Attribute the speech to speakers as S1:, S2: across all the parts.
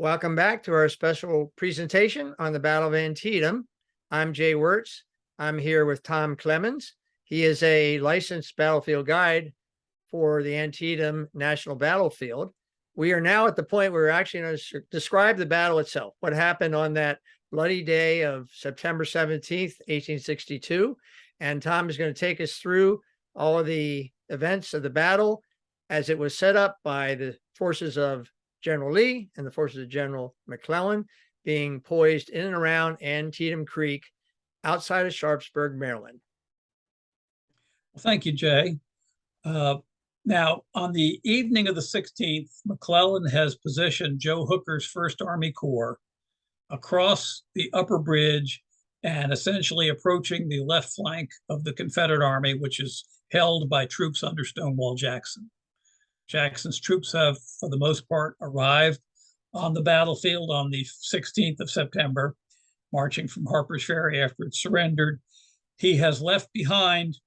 S1: Welcome back to our special presentation on the Battle of Antietam. I'm Jay Wertz. I'm here with Tom Clemens. He is a licensed battlefield guide for the Antietam National Battlefield. We are now at the point where we're actually going to describe the battle itself, what happened on that bloody day of September 17th, 1862. And Tom is going to take us through all of the events of the battle as it was set up by the forces of General Lee and the forces of General McClellan being poised in and around Antietam Creek outside of Sharpsburg, Maryland.
S2: Well, thank you, Jay. Now, on the evening of the 16th, McClellan has positioned Joe Hooker's First Army Corps across the upper bridge and essentially approaching the left flank of the Confederate Army, which is held by troops under Stonewall Jackson. Jackson's troops have, for the most part, arrived on the battlefield on the 16th of September, marching from Harper's Ferry after it surrendered. He has left behind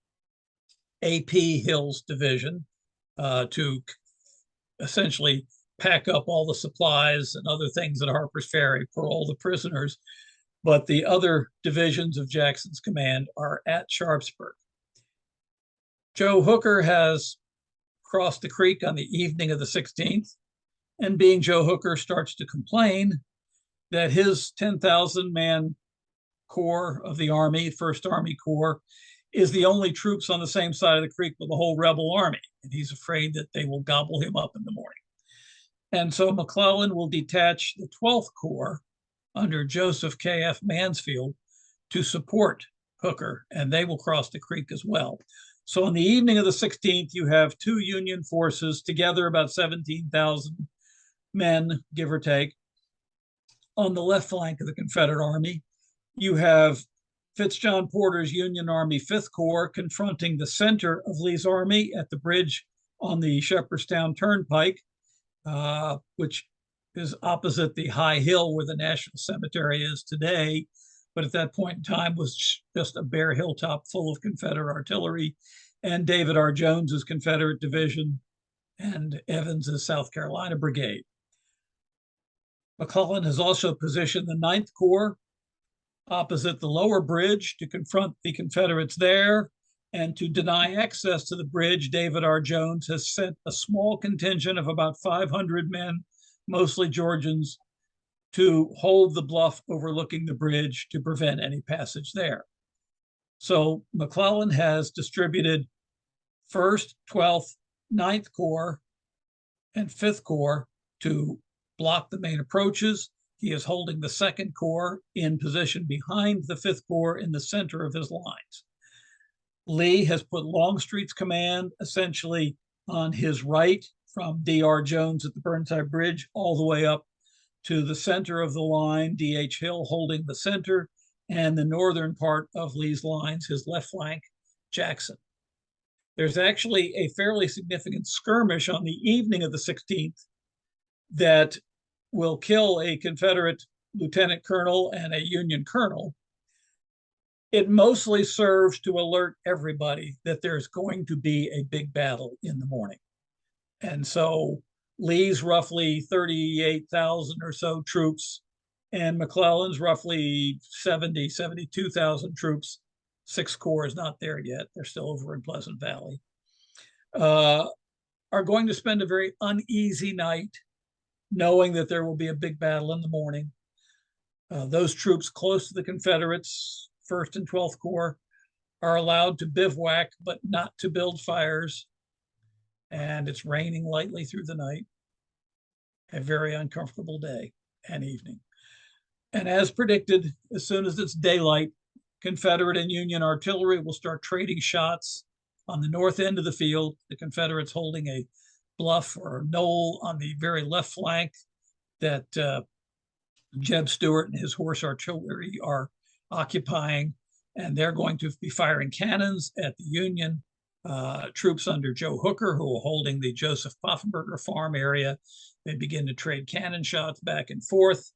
S2: A.P. Hill's division to essentially pack up all the supplies and other things at Harper's Ferry for all the prisoners. But the other divisions of Jackson's command are at Sharpsburg. Joe Hooker has crossed the creek on the evening of the 16th, and being Joe Hooker, starts to complain that his 10,000-man corps of the Army, First Army Corps, is the only troops on the same side of the creek with the whole rebel army, and he's afraid that they will gobble him up in the morning. And so McClellan will detach the 12th Corps under Joseph K.F. Mansfield to support Hooker, and they will cross the creek as well. So on the evening of the 16th, you have two Union forces, together about 17,000 men, give or take. On the left flank of the Confederate Army, you have Fitzjohn Porter's Union Army 5th Corps confronting the center of Lee's army at the bridge on the Shepherdstown Turnpike, which is opposite the high hill where the National Cemetery is today, but at that point in time was just a bare hilltop full of Confederate artillery, and David R. Jones's Confederate division and Evans's South Carolina Brigade. McClellan has also positioned the 9th Corps opposite the lower bridge to confront the Confederates there, and to deny access to the bridge, David R. Jones has sent a small contingent of about 500 men, mostly Georgians, to hold the bluff overlooking the bridge to prevent any passage there. So McClellan has distributed 1st, 12th, 9th Corps, and 5th Corps to block the main approaches. He is holding the 2nd Corps in position behind the 5th Corps in the center of his lines. Lee has put Longstreet's command essentially on his right from D.R. Jones at the Burnside Bridge all the way up to the center of the line, D.H. Hill holding the center, and the northern part of Lee's lines, his left flank, Jackson. There's actually a fairly significant skirmish on the evening of the 16th that will kill a Confederate lieutenant colonel and a Union colonel. It mostly serves to alert everybody that there's going to be a big battle in the morning. And so Lee's roughly 38,000 or so troops, and McClellan's roughly 72,000 troops. 6th Corps is not there yet. They're still over in Pleasant Valley. Are going to spend a very uneasy night, knowing that there will be a big battle in the morning. Those troops close to the Confederates, 1st and 12th Corps, are allowed to bivouac, but not to build fires. And it's raining lightly through the night. A very uncomfortable day and evening. And as predicted, as soon as it's daylight, Confederate and Union artillery will start trading shots on the north end of the field. The Confederates holding a bluff or a knoll on the very left flank that Jeb Stuart and his horse artillery are occupying, and they're going to be firing cannons at the Union troops under Joe Hooker, who are holding the Joseph Poffenberger farm area. They begin to trade cannon shots back and forth,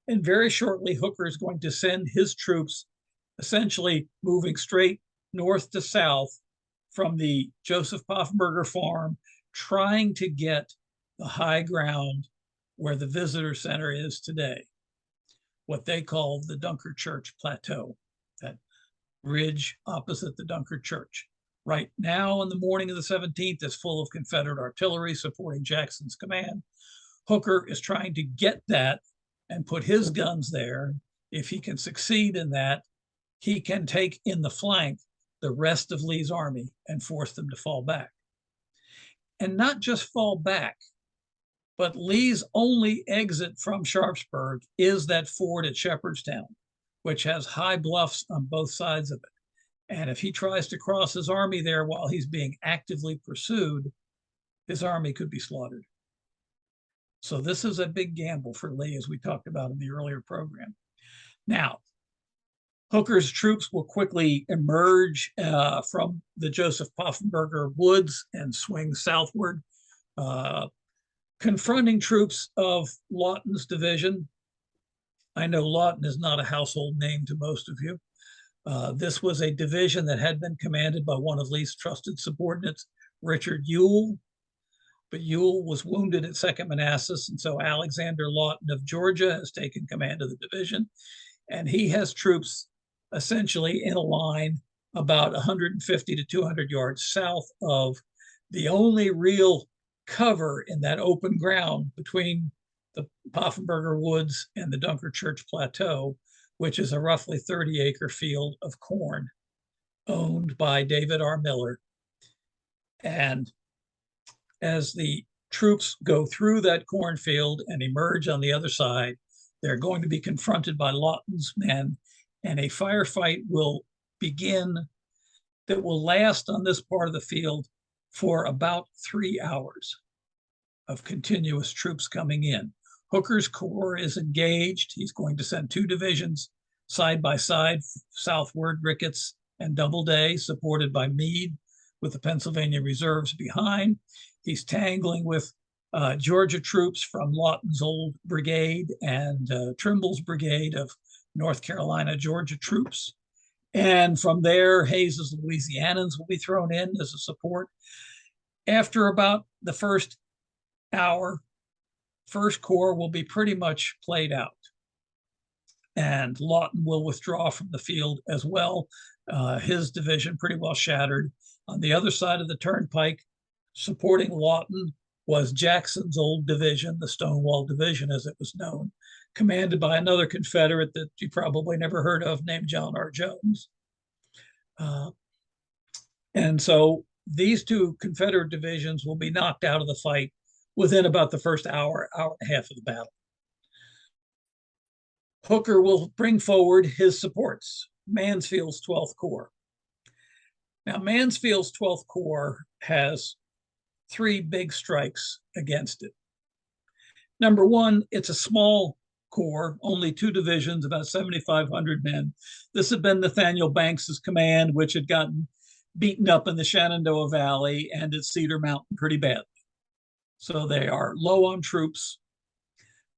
S2: and very shortly Hooker is going to send his troops essentially moving straight north to south from the Joseph Poffenberger farm, trying to get the high ground where the visitor center is today, what they call the Dunkard Church Plateau, that ridge opposite the Dunkard Church. Right now, in the morning of the 17th, is full of Confederate artillery supporting Jackson's command. Hooker is trying to get that and put his guns there. If he can succeed in that, he can take in the flank the rest of Lee's army and force them to fall back. And not just fall back, but Lee's only exit from Sharpsburg is that ford at Shepherdstown, which has high bluffs on both sides of it. And if he tries to cross his army there while he's being actively pursued, his army could be slaughtered. So this is a big gamble for Lee, as we talked about in the earlier program. Now, Hooker's troops will quickly emerge from the Joseph Poffenberger woods and swing southward, confronting troops of Lawton's division. I know Lawton is not a household name to most of you. This was a division that had been commanded by one of Lee's trusted subordinates, Richard Ewell. But Ewell was wounded at Second Manassas, and so Alexander Lawton of Georgia has taken command of the division, and he has troops essentially in a line about 150 to 200 yards south of the only real cover in that open ground between the Poffenberger Woods and the Dunkard Church Plateau, which is a roughly 30-acre field of corn owned by David R. Miller. And as the troops go through that cornfield and emerge on the other side, they're going to be confronted by Lawton's men, and a firefight will begin that will last on this part of the field for about 3 hours of continuous troops coming in. Hooker's corps is engaged. He's going to send 2 divisions side by side, southward, Ricketts and Doubleday, supported by Meade, with the Pennsylvania reserves behind. He's tangling with Georgia troops from Lawton's old brigade and Trimble's brigade of North Carolina, Georgia troops. And from there, Hayes's Louisianans will be thrown in as a support. After about the first hour, First Corps will be pretty much played out. And Lawton will withdraw from the field as well. His division pretty well shattered. On the other side of the turnpike, supporting Lawton, was Jackson's old division, the Stonewall Division, as it was known, commanded by another Confederate that you probably never heard of named John R. Jones. And so these 2 Confederate divisions will be knocked out of the fight within about the first hour, hour and a half of the battle. Hooker will bring forward his supports, Mansfield's 12th Corps. Now, Mansfield's 12th Corps has 3 big strikes against it. Number one, it's a small corps, only 2 divisions, about 7,500 men. This had been Nathaniel Banks's command, which had gotten beaten up in the Shenandoah Valley and at Cedar Mountain pretty badly. So they are low on troops.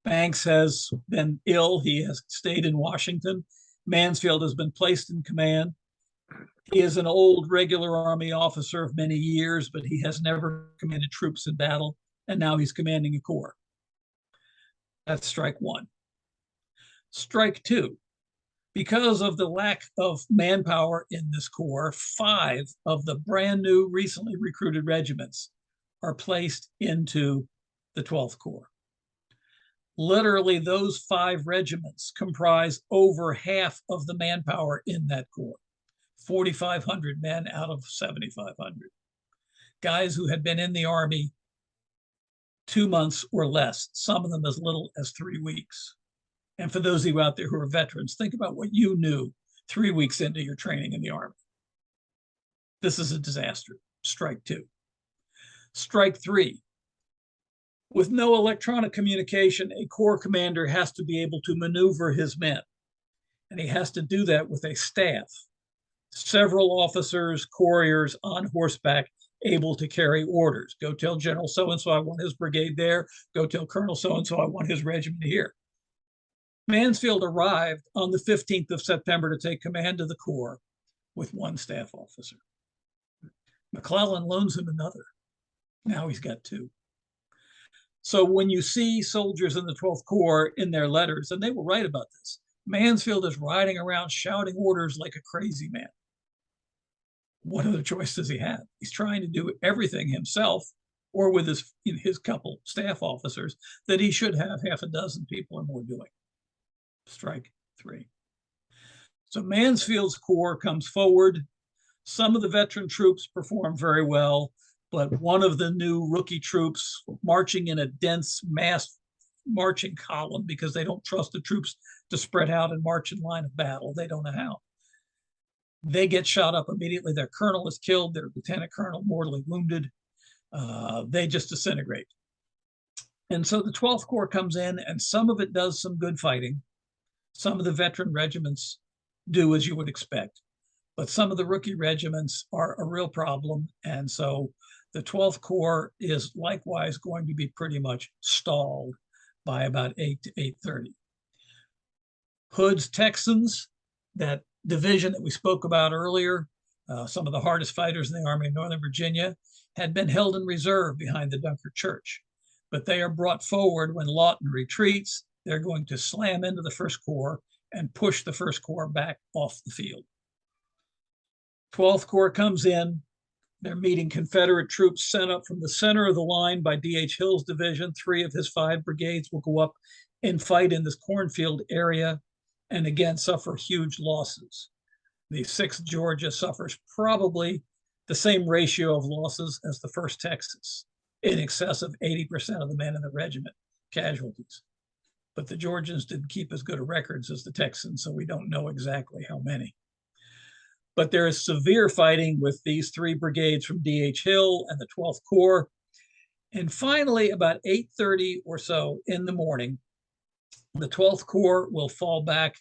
S2: Banks has been ill. He has stayed in Washington. Mansfield has been placed in command. He is an old regular Army officer of many years, but he has never commanded troops in battle, and now he's commanding a corps. That's strike 1. Strike 2. Because of the lack of manpower in this corps, 5 of the brand new, recently recruited regiments are placed into the 12th Corps. Literally, those 5 regiments comprise over half of the manpower in that corps. 4,500 men out of 7,500. Guys who had been in the Army 2 months or less, some of them as little as 3 weeks. And for those of you out there who are veterans, think about what you knew 3 weeks into your training in the Army. This is a disaster. Strike 2. Strike 3. With no electronic communication, a corps commander has to be able to maneuver his men. And he has to do that with a staff. Several officers, couriers on horseback, able to carry orders. Go tell General so-and-so I want his brigade there. Go tell Colonel so-and-so I want his regiment here. Mansfield arrived on the 15th of September to take command of the corps with 1 staff officer. McClellan loans him another. Now he's got 2. So when you see soldiers in the 12th Corps in their letters, and they will write about this, Mansfield is riding around shouting orders like a crazy man. What other choice does he have? He's trying to do everything himself or with his couple staff officers that he should have half a dozen people or more doing. Strike three. So Mansfield's corps comes forward. Some of the veteran troops perform very well, but one of the new rookie troops marching in a dense mass marching column because they don't trust the troops to spread out and march in line of battle. They don't know how. They get shot up immediately. Their colonel is killed. Their lieutenant colonel mortally wounded. They just disintegrate. And so the 12th Corps comes in, and some of it does some good fighting. Some of the veteran regiments do as you would expect, but some of the rookie regiments are a real problem. And so the 12th Corps is likewise going to be pretty much stalled by about 8 to 8:30. Hood's Texans, that division that we spoke about earlier, some of the hardest fighters in the Army of Northern Virginia, had been held in reserve behind the Dunkirk Church, but they are brought forward when Lawton retreats. They're going to slam into the 1st Corps and push the 1st Corps back off the field. 12th Corps comes in. They're meeting Confederate troops sent up from the center of the line by D.H. Hill's division. 3 of his 5 brigades will go up and fight in this cornfield area and again suffer huge losses. The 6th Georgia suffers probably the same ratio of losses as the 1st Texas, in excess of 80% of the men in the regiment casualties. But the Georgians didn't keep as good a records as the Texans, so we don't know exactly how many. But there is severe fighting with these 3 brigades from D.H. Hill and the 12th Corps. And finally, about 8:30 or so in the morning, the 12th Corps will fall back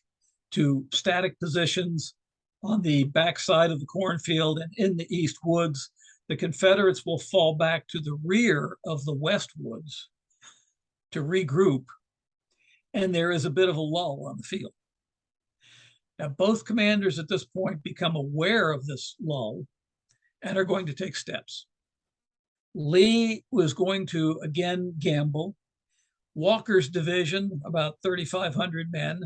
S2: to static positions on the backside of the cornfield and in the east woods. The Confederates will fall back to the rear of the west woods to regroup, and there is a bit of a lull on the field. Now, both commanders at this point become aware of this lull and are going to take steps. Lee was going to again gamble. Walker's division, about 3,500 men,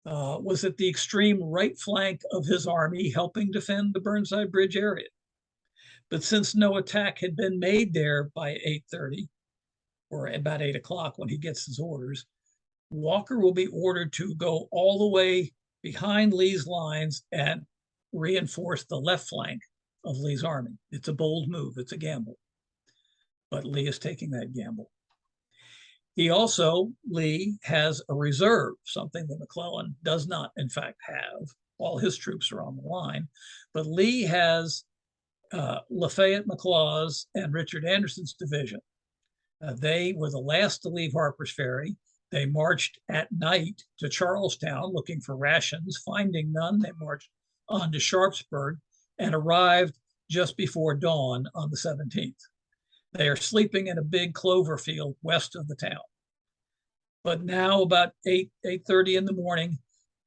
S2: was at the extreme right flank of his army, helping defend the Burnside Bridge area. But since no attack had been made there by 8:30, or about 8 o'clock when he gets his orders, Walker will be ordered to go all the way behind Lee's lines and reinforce the left flank of Lee's army. It's a bold move. It's a gamble. But Lee is taking that gamble. Lee has a reserve, something that McClellan does not, in fact, have. All his troops are on the line. But Lee has Lafayette McLaws and Richard Anderson's division. They were the last to leave Harper's Ferry. They marched at night to Charlestown looking for rations. Finding none, they marched on to Sharpsburg and arrived just before dawn on the 17th. They are sleeping in a big clover field west of the town. But now about 8:30 in the morning,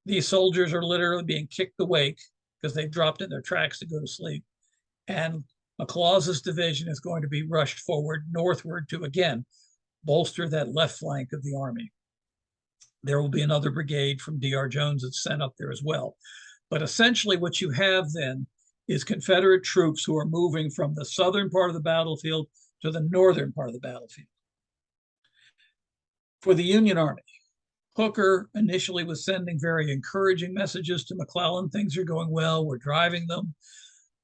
S2: these soldiers are literally being kicked awake because they've dropped in their tracks to go to sleep. And McLaws's division is going to be rushed forward northward to, again, bolster that left flank of the army. There will be another brigade from D.R. Jones that's sent up there as well. But essentially what you have then is Confederate troops who are moving from the southern part of the battlefield to the northern part of the battlefield. For the Union Army, Hooker initially was sending very encouraging messages to McClellan. Things are going well, we're driving them.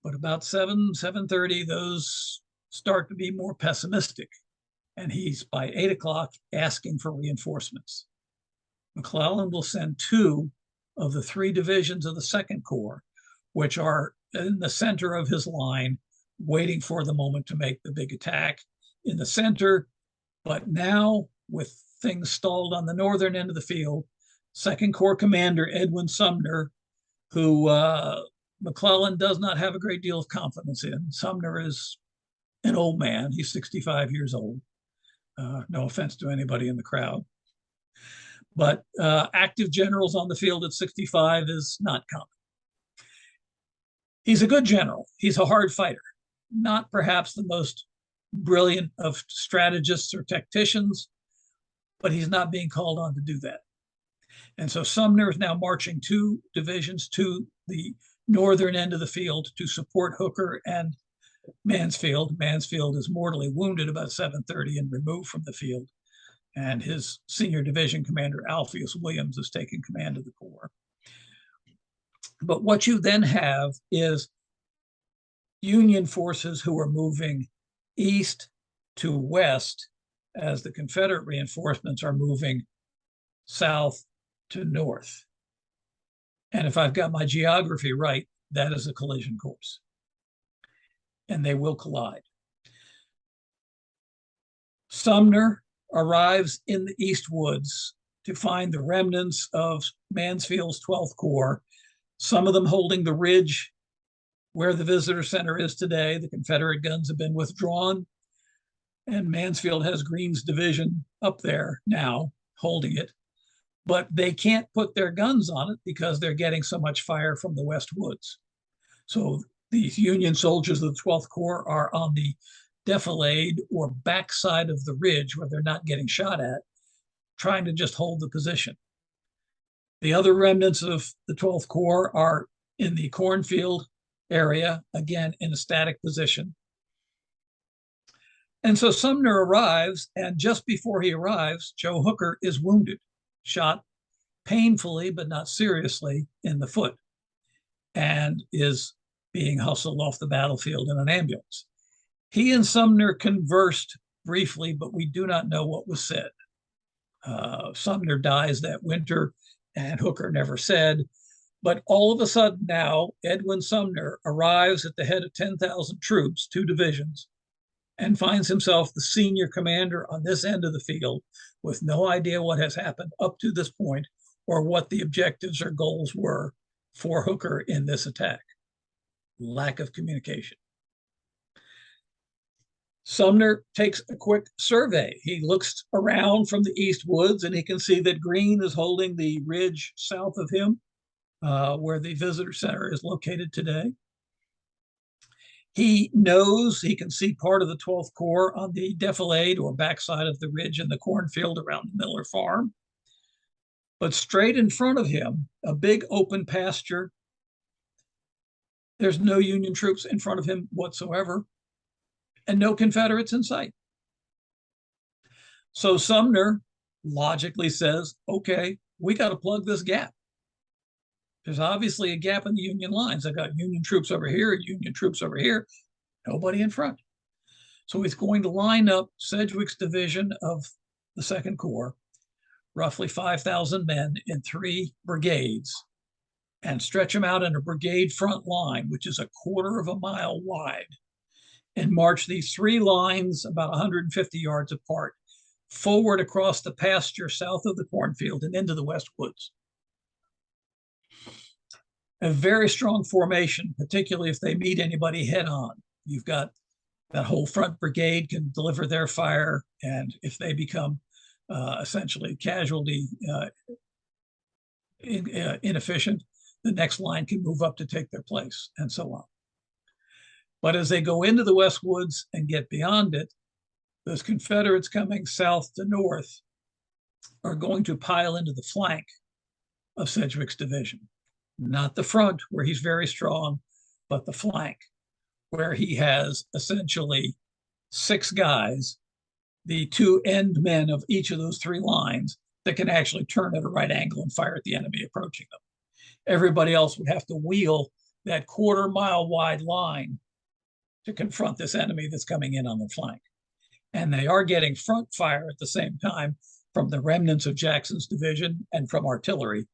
S2: But about 7:30, those start to be more pessimistic. And he's by 8 o'clock asking for reinforcements. McClellan will send 2 of the 3 divisions of the 2nd Corps, which are in the center of his line, waiting for the moment to make the big attack in the center. But now, with things stalled on the northern end of the field, 2nd Corps Commander Edwin Sumner, who McClellan does not have a great deal of confidence in. Sumner is an old man. He's 65 years old. No offense to anybody in the crowd. But active generals on the field at 65 is not common. He's a good general. He's a hard fighter. Not perhaps the most brilliant of strategists or tacticians, but he's not being called on to do that. And so Sumner is now marching 2 divisions to the northern end of the field to support Hooker and Mansfield. Mansfield is mortally wounded about 7:30 and removed from the field. And his senior division commander, Alpheus Williams, is taking command of the corps. But what you then have is Union forces who are moving east to west as the Confederate reinforcements are moving south to north. And if I've got my geography right, that is a collision course. And they will collide. Sumner arrives in the East Woods to find the remnants of Mansfield's 12th Corps, some of them holding the ridge where the visitor center is today. The Confederate guns have been withdrawn, and Mansfield has Greene's division up there now holding it. But they can't put their guns on it because they're getting so much fire from the West Woods. So these Union soldiers of the 12th Corps are on the defilade or backside of the ridge where they're not getting shot at, trying to just hold the position. The other remnants of the 12th Corps are in the cornfield area, again, in a static position. And so Sumner arrives, and just before he arrives, Joe Hooker is wounded, shot painfully, but not seriously, in the foot, and is being hustled off the battlefield in an ambulance. He and Sumner conversed briefly, but we do not know what was said. Sumner dies that winter, and Hooker never said. But all of a sudden now, Edwin Sumner arrives at the head of 10,000 troops, 2 divisions, and finds himself the senior commander on this end of the field with no idea what has happened up to this point or what the objectives or goals were for Hooker in this attack. Lack of communication. Sumner takes a quick survey. He looks around from the East Woods and he can see that Greene is holding the ridge south of him, where the visitor center is located today. He knows he can see part of the 12th Corps on the defilade or backside of the ridge in the cornfield around the Miller farm. But straight in front of him, a big open pasture. There's no Union troops in front of him whatsoever, and no Confederates in sight. So Sumner logically says, okay, we got to plug this gap. There's obviously a gap in the Union lines. I got Union troops over here, Union troops over here, nobody in front. So he's going to line up Sedgwick's division of the 2nd Corps, roughly 5,000 men in 3 brigades, and stretch them out in a brigade front line, which is a 1/4 mile wide, and march these 3 lines about 150 yards apart forward across the pasture south of the cornfield and into the West Woods. A very strong formation, particularly if they meet anybody head on. You've got that whole front brigade can deliver their fire, and if they become essentially casualty inefficient, the next line can move up to take their place, and so on. But as they go into the West Woods and get beyond it, those Confederates coming south to north are going to pile into the flank of Sedgwick's division. Not the front, where he's very strong, but the flank, where he has essentially 6 guys, the 2 end men of each of those 3 lines, that can actually turn at a right angle and fire at the enemy approaching them. Everybody else would have to wheel that 1/4 mile wide line to confront this enemy that's coming in on the flank. And they are getting front fire at the same time from the remnants of Jackson's division and from artillery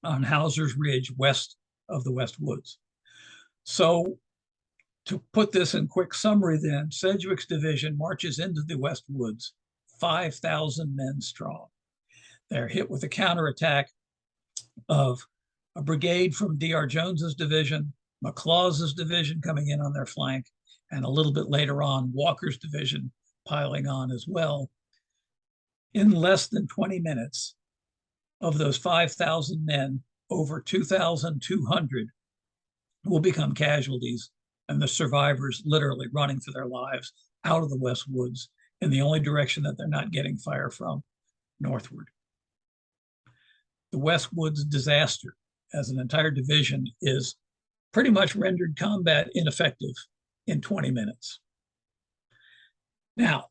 S2: on Hauser's Ridge west of the West Woods. So to put this in quick summary then, Sedgwick's division marches into the West Woods, 5,000 men strong. They're hit with a counterattack of a brigade from D.R. Jones's division, McLaws's division coming in on their flank, and a little bit later on, Walker's division piling on as well. In less than 20 minutes, of those 5,000 men, over 2,200 will become casualties, and the survivors literally running for their lives out of the West Woods in the only direction that they're not getting fire from, northward. The West Woods disaster as an entire division is pretty much rendered combat ineffective in 20 minutes. Now,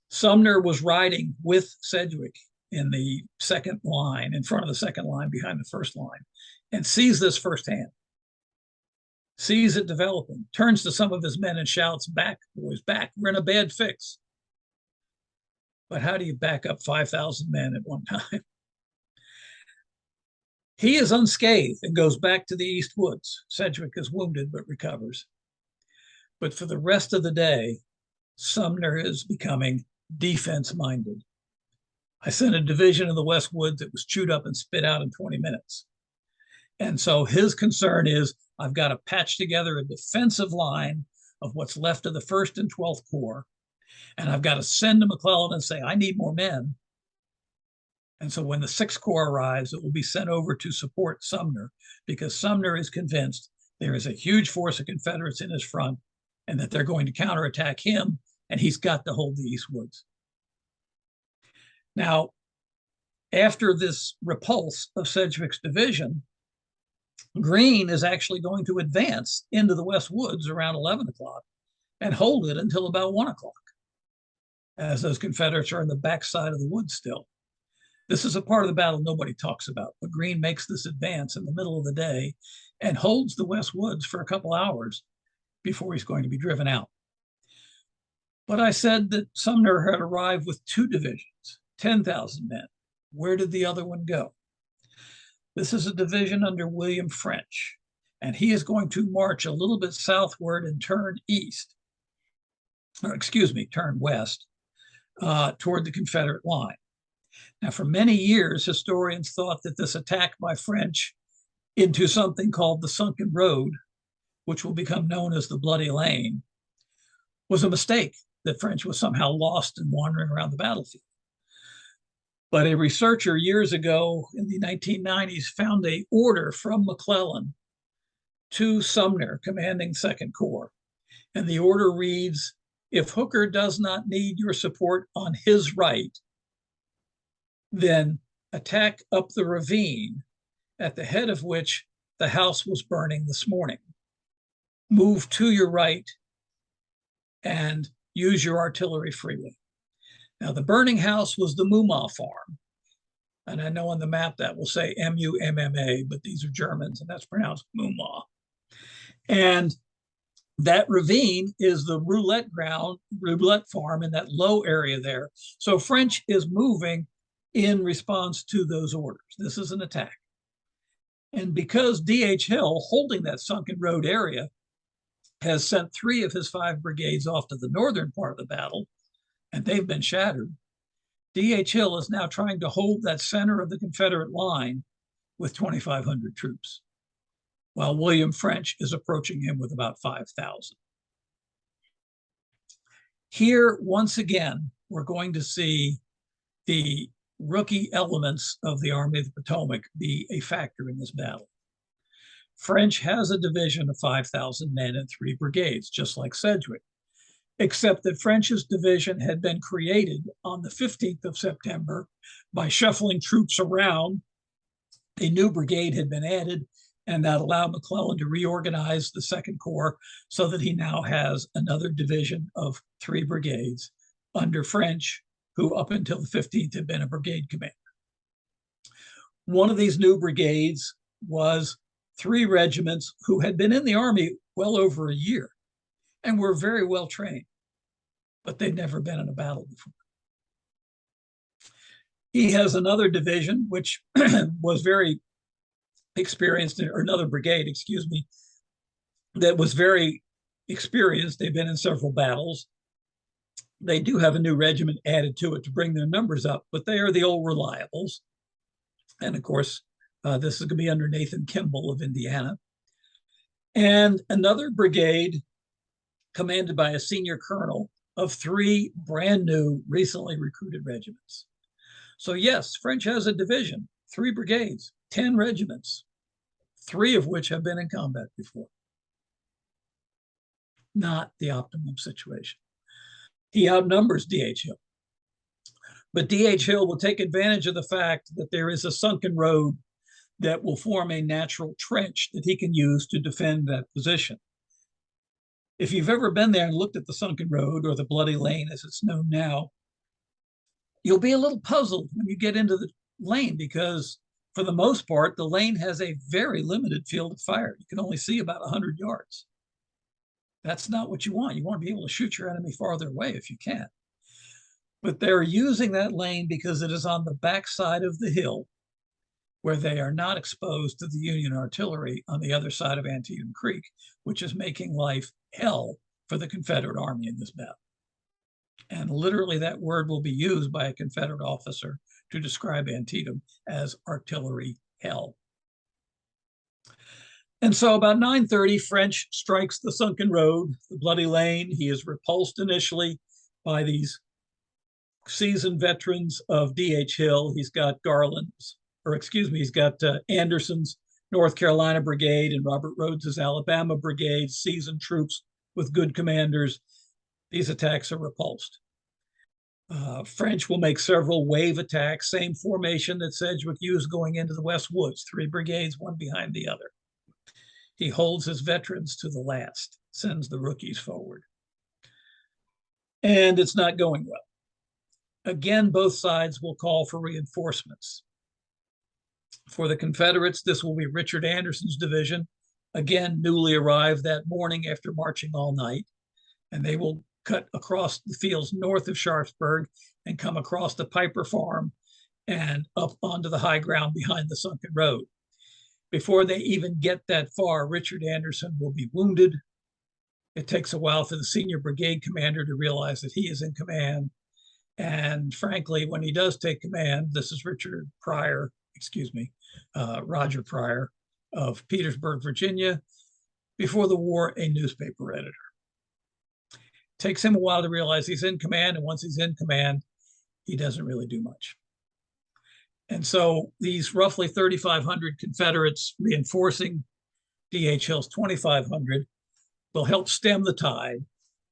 S2: Sumner was riding with Sedgwick in the second line, in front of the second line, behind the first line, and sees this firsthand, sees it developing, turns to some of his men and shouts, "Back, boys, back. We're in a bad fix." But how do you back up 5,000 men at one time? He is unscathed and goes back to the East Woods. Sedgwick is wounded but recovers. But for the rest of the day, Sumner is becoming defense-minded. I sent a division in the West Woods that was chewed up and spit out in 20 minutes. And so his concern is, I've got to patch together a defensive line of what's left of the 1st and 12th Corps, and I've got to send to McClellan and say, I need more men. And so when the 6th Corps arrives, it will be sent over to support Sumner, because Sumner is convinced there is a huge force of Confederates in his front and that they're going to counterattack him, and he's got to hold the East Woods. Now, after this repulse of Sedgwick's division, Greene is actually going to advance into the West Woods around 11 o'clock and hold it until about 1 o'clock, as those Confederates are in the backside of the woods still. This is a part of the battle nobody talks about, but Greene makes this advance in the middle of the day and holds the West Woods for a couple hours before he's going to be driven out. But I said that Sumner had arrived with 2 divisions, 10,000 men. Where did the other one go? This is a division under William French, and he is going to march a little bit southward and turn east, or excuse me, turn west toward the Confederate line. Now, for many years, historians thought that this attack by French into something called the Sunken Road, which will become known as the Bloody Lane, was a mistake, that French was somehow lost and wandering around the battlefield. But a researcher years ago in the 1990s found an order from McClellan to Sumner, commanding 2nd Corps. And the order reads, if Hooker does not need your support on his right, then attack up the ravine at the head of which the house was burning this morning. Move to your right and use your artillery freely. Now, the burning house was the Mumma farm. And I know on the map that will say M-U-M-M-A, but these are Germans, and that's pronounced Mumma. And that ravine is the roulette farm in that low area there. So French is moving in response to those orders. This is an attack. And because D.H. Hill, holding that Sunken Road area, has sent 3 of his 5 brigades off to the northern part of the battle, and they've been shattered, D.H. Hill is now trying to hold that center of the Confederate line with 2,500 troops, while William French is approaching him with about 5,000. Here, once again, we're going to see the rookie elements of the Army of the Potomac be a factor in this battle. French has a division of 5,000 men and 3 brigades, just like Sedgwick, except that French's division had been created on the 15th of September by shuffling troops around. A new brigade had been added, and that allowed McClellan to reorganize the 2nd Corps so that he now has another division of 3 brigades under French, who up until the 15th had been a brigade commander. One of these new brigades was 3 regiments who had been in the Army well over a year and were very well trained, but they'd never been in a battle before. He has another division, which was very experienced, or another brigade, excuse me, that was very experienced. They've been in several battles. They do have a new regiment added to it to bring their numbers up, but they are the old reliables. And of course, this is going to be under Nathan Kimball of Indiana. And another brigade commanded by a senior colonel of 3 brand new, recently recruited regiments. So yes, French has a division, 3 brigades, 10 regiments, 3 of which have been in combat before. not the optimum situation. He outnumbers D.H. Hill. But D.H. Hill will take advantage of the fact that there is a sunken road that will form a natural trench that he can use to defend that position. If you've ever been there and looked at the sunken road, or the Bloody Lane as it's known now, you'll be a little puzzled when you get into the lane, because for the most part, the lane has a very limited field of fire. You can only see about 100 yards. That's not what you want. You want to be able to shoot your enemy farther away if you can. But they're using that lane because it is on the backside of the hill, where they are not exposed to the Union artillery on the other side of Antietam Creek, which is making life hell for the Confederate Army in this battle. And literally that word will be used by a Confederate officer to describe Antietam as artillery hell. And so about 9:30, French strikes the sunken road, the Bloody Lane. He is repulsed initially by these seasoned veterans of D.H. Hill. He's got he's got Anderson's North Carolina Brigade and Robert Rhodes's Alabama Brigade, seasoned troops with good commanders. These attacks are repulsed. French will make several wave attacks, same formation that Sedgwick used going into the West Woods, 3 brigades, one behind the other. He holds his veterans to the last, sends the rookies forward. And it's not going well. Again, both sides will call for reinforcements. For the Confederates, this will be Richard Anderson's division, again, newly arrived that morning after marching all night. And they will cut across the fields north of Sharpsburg and come across the Piper Farm and up onto the high ground behind the sunken road. Before they even get that far, Richard Anderson will be wounded. It takes a while for the senior brigade commander to realize that he is in command. And frankly, when he does take command, this is Roger Pryor of Petersburg, Virginia, before the war, a newspaper editor. Takes him a while to realize he's in command, and once he's in command, he doesn't really do much. And so these roughly 3,500 Confederates reinforcing D.H. Hill's 2,500 will help stem the tide.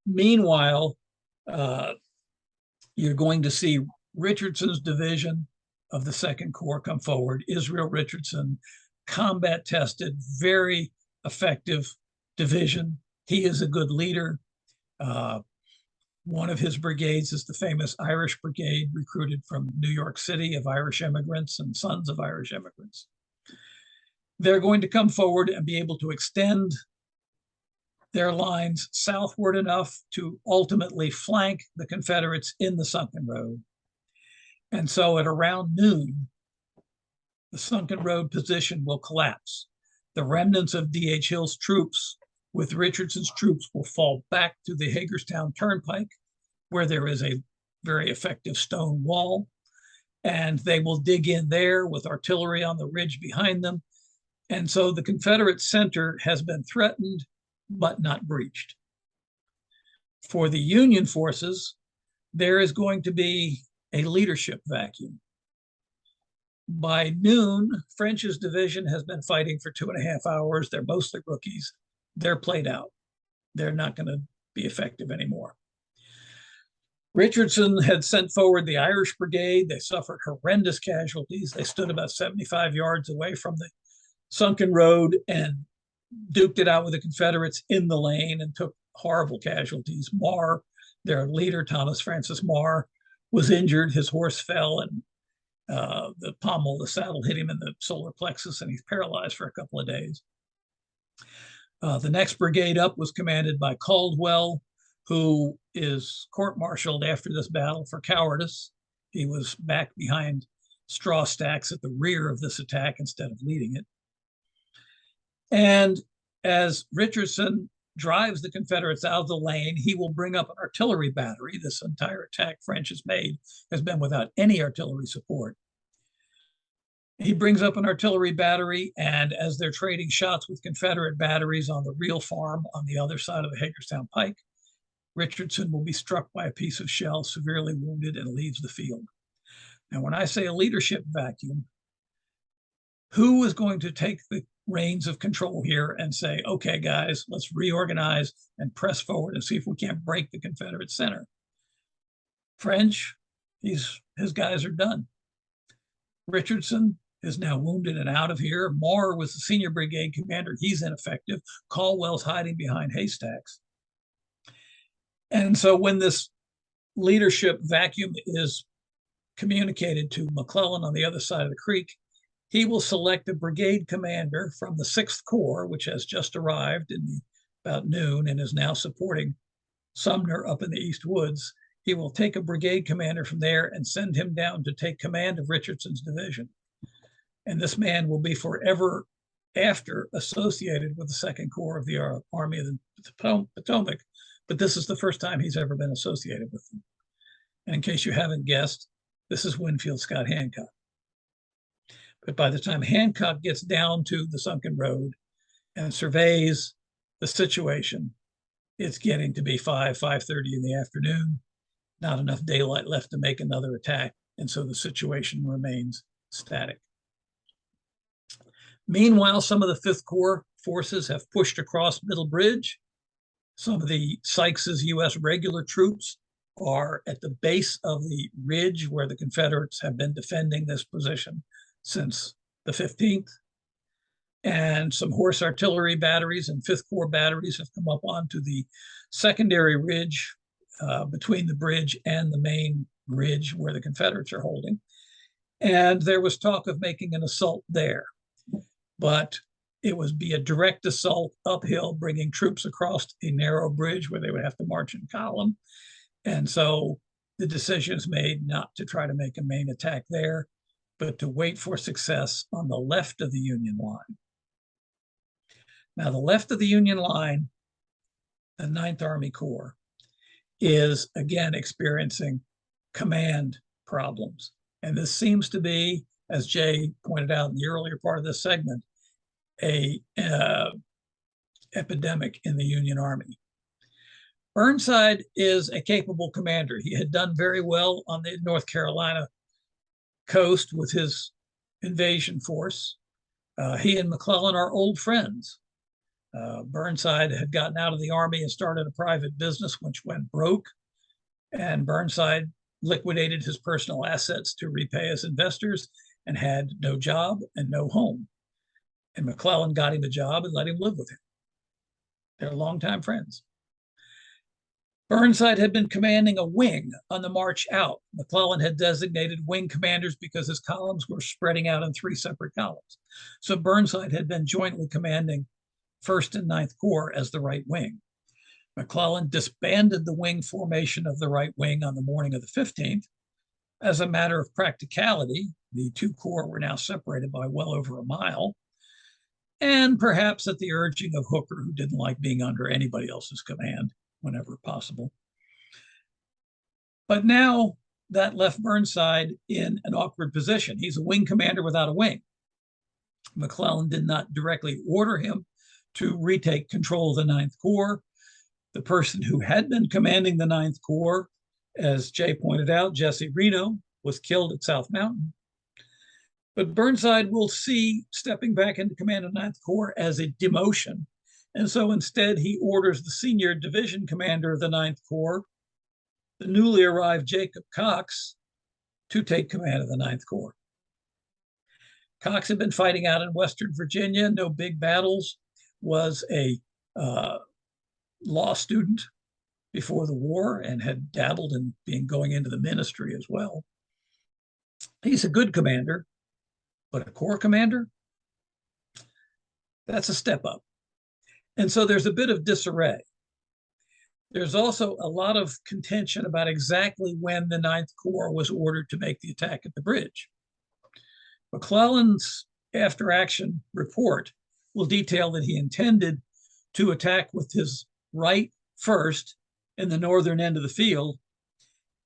S2: Meanwhile, you're going to see Richardson's division of the Second Corps come forward. Israel Richardson, combat tested, very effective division. He is a good leader. One of his brigades is the famous Irish Brigade, recruited from New York City, of Irish immigrants and sons of Irish immigrants. They're going to come forward and be able to extend their lines southward enough to ultimately flank the Confederates in the sunken road. And so at around noon, the sunken road position will collapse. The remnants of D.H. Hill's troops with Richardson's troops will fall back to the Hagerstown Turnpike, where there is a very effective stone wall, and they will dig in there with artillery on the ridge behind them. And so the Confederate center has been threatened, but not breached. For the Union forces, there is going to be a leadership vacuum. By noon, French's division has been fighting for 2.5 hours. They're mostly rookies. They're played out. They're not going to be effective anymore. Richardson had sent forward the Irish Brigade. They suffered horrendous casualties. They stood about 75 yards away from the sunken road and duked it out with the Confederates in the lane and took horrible casualties. Marr, their leader, Thomas Francis Marr, was injured. His horse fell, and the pommel of the saddle hit him in the solar plexus, and he's paralyzed for a couple of days. The next brigade up was commanded by Caldwell, who is court-martialed after this battle for cowardice. He was back behind straw stacks at the rear of this attack instead of leading it. And as Richardson drives the Confederates out of the lane, he will bring up an artillery battery. This entire attack French has made has been without any artillery support. He brings up an artillery battery, and as they're trading shots with Confederate batteries on the real farm on the other side of the Hagerstown Pike, Richardson will be struck by a piece of shell, severely wounded, and leaves the field. Now, when I say a leadership vacuum, who is going to take the reins of control here and say, okay, guys, let's reorganize and press forward and see if we can't break the Confederate center. French, his guys are done. Richardson is now wounded and out of here. Moore was the senior brigade commander. He's ineffective. Caldwell's hiding behind haystacks. And so when this leadership vacuum is communicated to McClellan on the other side of the creek, he will select a brigade commander from the 6th Corps, which has just arrived in about noon and is now supporting Sumner up in the East Woods. He will take a brigade commander from there and send him down to take command of Richardson's division. And this man will be forever after associated with the 2nd Corps of the Army of the Potomac, but this is the first time he's ever been associated with them. And in case you haven't guessed, this is Winfield Scott Hancock. But by the time Hancock gets down to the sunken road and surveys the situation, it's getting to be 5:30 in the afternoon, not enough daylight left to make another attack, and so the situation remains static. Meanwhile, some of the 5th Corps forces have pushed across Middle Bridge. Some of the Sykes's U.S. regular troops are at the base of the ridge where the Confederates have been defending this position since the 15th. And some horse artillery batteries and 5th Corps batteries have come up onto the secondary ridge between the bridge and the main ridge where the Confederates are holding. And there was talk of making an assault there, but it would be a direct assault uphill, bringing troops across a narrow bridge where they would have to march in column. And so the decision is made not to try to make a main attack there, but to wait for success on the left of the Union line. Now, the left of the Union line, the 9th Army Corps, is again experiencing command problems. And this seems to be, as Jay pointed out in the earlier part of this segment, a epidemic in the Union Army. Burnside is a capable commander. He had done very well on the North Carolina coast with his invasion force. He and McClellan are old friends. Burnside had gotten out of the Army and started a private business which went broke, and Burnside liquidated his personal assets to repay his investors and had no job and no home. And McClellan got him a job and let him live with him. They're longtime friends. Burnside had been commanding a wing on the march out. McClellan had designated wing commanders because his columns were spreading out in 3 separate columns. So Burnside had been jointly commanding 1st and 9th Corps as the right wing. McClellan disbanded the wing formation of the right wing on the morning of the 15th. As a matter of practicality, the 2 corps were now separated by well over a mile, and perhaps at the urging of Hooker, who didn't like being under anybody else's command whenever possible. But now that left Burnside in an awkward position. He's a wing commander without a wing. McClellan did not directly order him to retake control of the 9th Corps. The person who had been commanding the 9th Corps, as Jay pointed out, Jesse Reno, was killed at South Mountain. But Burnside will see stepping back into command of 9th Corps as a demotion. And so instead, he orders the senior division commander of the 9th Corps, the newly arrived Jacob Cox, to take command of the 9th Corps. Cox had been fighting out in Western Virginia, no big battles, was a law student before the war and had dabbled in going into the ministry as well. He's a good commander, but a corps commander, that's a step up. And so there's a bit of disarray. There's also a lot of contention about exactly when the 9th Corps was ordered to make the attack at the bridge. McClellan's after-action report will detail that he intended to attack with his right first in the northern end of the field,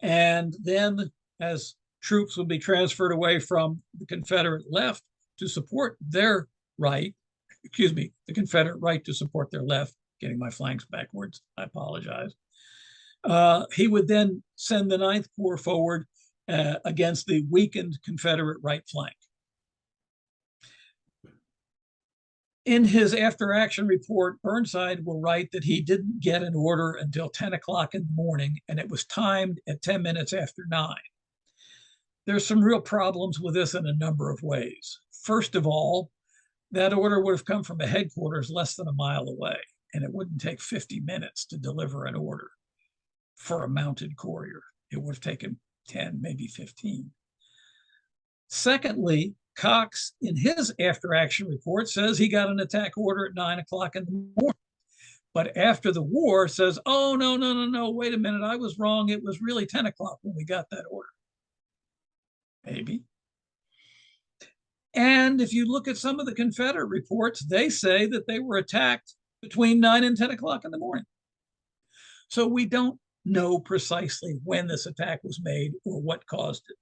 S2: and then as troops would be transferred away from the Confederate left to support their right, the Confederate right to support their left, getting my flanks backwards, I apologize. He would then send the 9th Corps forward against the weakened Confederate right flank. In his after action report, Burnside will write that he didn't get an order until 10 o'clock in the morning, and it was timed at 10 minutes after 9. There's some real problems with this in a number of ways. First of all, that order would have come from a headquarters less than a mile away, and it wouldn't take 50 minutes to deliver an order for a mounted courier. It would have taken 10, maybe 15. Secondly, Cox, in his after action report, says he got an attack order at 9 o'clock in the morning. But after the war says, oh, no, wait a minute, I was wrong. It was really 10 o'clock when we got that order. Maybe. And if you look at some of the Confederate reports, they say that they were attacked between 9 and 10 o'clock in the morning. So we don't know precisely when this attack was made or what caused it.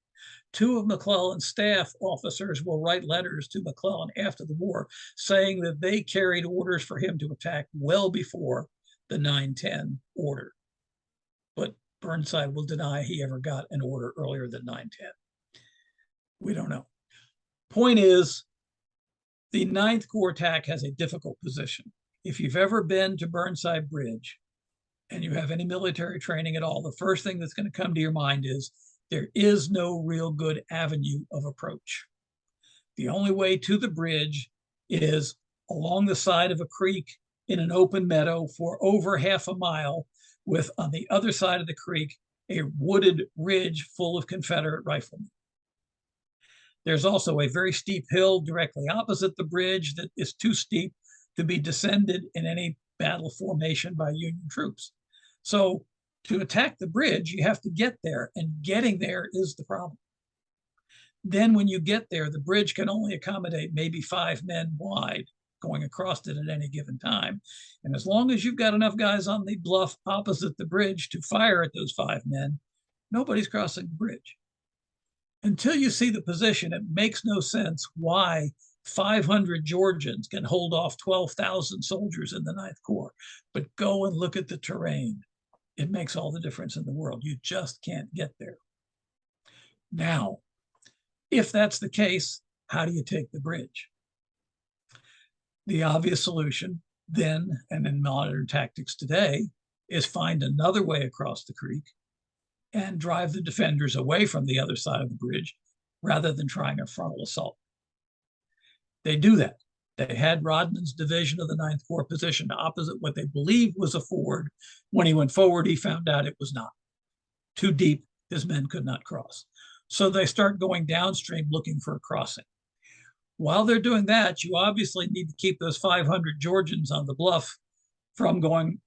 S2: Two of McClellan's staff officers will write letters to McClellan after the war saying that they carried orders for him to attack well before the 9/10 order. But Burnside will deny he ever got an order earlier than 9/10. We don't know. Point is, the 9th Corps attack has a difficult position. If you've ever been to Burnside Bridge and you have any military training at all, the first thing that's going to come to your mind is there is no real good avenue of approach. The only way to the bridge is along the side of a creek in an open meadow for over half a mile, with on the other side of the creek a wooded ridge full of Confederate riflemen. There's also a very steep hill directly opposite the bridge that is too steep to be descended in any battle formation by Union troops. So to attack the bridge, you have to get there, and getting there is the problem. Then when you get there, the bridge can only accommodate maybe 5 men wide going across it at any given time. And as long as you've got enough guys on the bluff opposite the bridge to fire at those 5 men, nobody's crossing the bridge. Until you see the position, it makes no sense why 500 Georgians can hold off 12,000 soldiers in the 9th Corps. But go and look at the terrain. It makes all the difference in the world. You just can't get there. Now, if that's the case, how do you take the bridge? The obvious solution then, and in modern tactics today, is find another way across the creek and drive the defenders away from the other side of the bridge rather than trying a frontal assault. They do that. They had Rodman's division of the 9th Corps positioned opposite what they believed was a ford. When he went forward, he found out it was not. Too deep, his men could not cross. So they start going downstream looking for a crossing. While they're doing that, you obviously need to keep those 500 Georgians on the bluff from going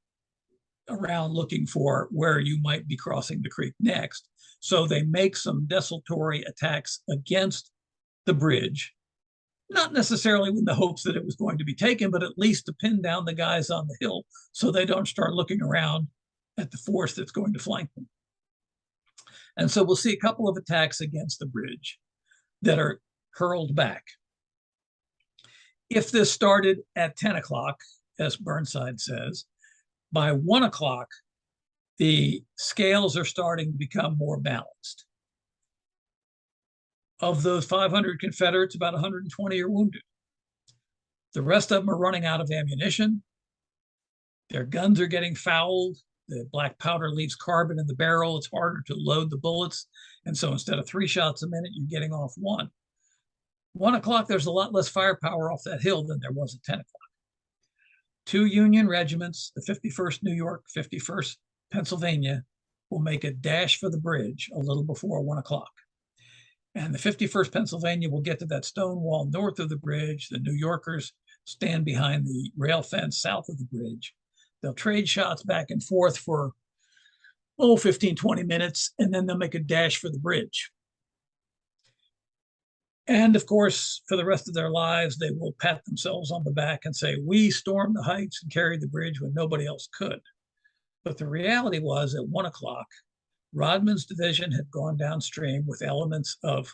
S2: around looking for where you might be crossing the creek next. So they make some desultory attacks against the bridge, not necessarily with the hopes that it was going to be taken, but at least to pin down the guys on the hill so they don't start looking around at the force that's going to flank them. And so we'll see a couple of attacks against the bridge that are hurled back. If this started at 10 o'clock, as Burnside says, by 1 o'clock, the scales are starting to become more balanced. Of those 500 Confederates, about 120 are wounded. The rest of them are running out of ammunition. Their guns are getting fouled. The black powder leaves carbon in the barrel. It's harder to load the bullets. And so instead of 3 shots a minute, you're getting off 1. 1 o'clock, there's a lot less firepower off that hill than there was at 10 o'clock. 2 Union regiments, the 51st New York, 51st Pennsylvania, will make a dash for the bridge a little before 1 o'clock. And the 51st Pennsylvania will get to that stone wall north of the bridge. The New Yorkers stand behind the rail fence south of the bridge. They'll trade shots back and forth for, 15, 20 minutes, and then they'll make a dash for the bridge. And of course, for the rest of their lives, they will pat themselves on the back and say, we stormed the heights and carried the bridge when nobody else could. But the reality was at 1 o'clock, Rodman's division had gone downstream with elements of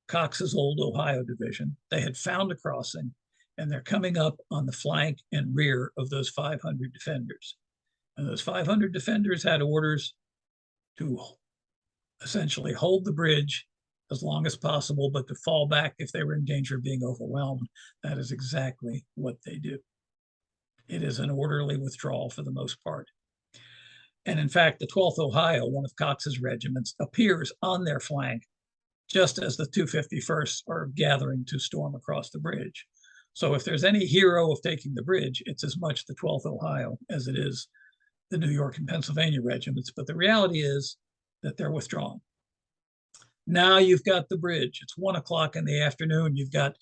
S2: Cox's old Ohio division. They had found a crossing, and they're coming up on the flank and rear of those 500 defenders. And those 500 defenders had orders to essentially hold the bridge as long as possible, but to fall back if they were in danger of being overwhelmed. That is exactly what they do. It is an orderly withdrawal for the most part. And in fact, the 12th Ohio, one of Cox's regiments, appears on their flank just as the 251st are gathering to storm across the bridge. So if there's any hero of taking the bridge, it's as much the 12th Ohio as it is the New York and Pennsylvania regiments. But the reality is that they're withdrawn. Now you've got the bridge. It's 1 o'clock in the afternoon. You've got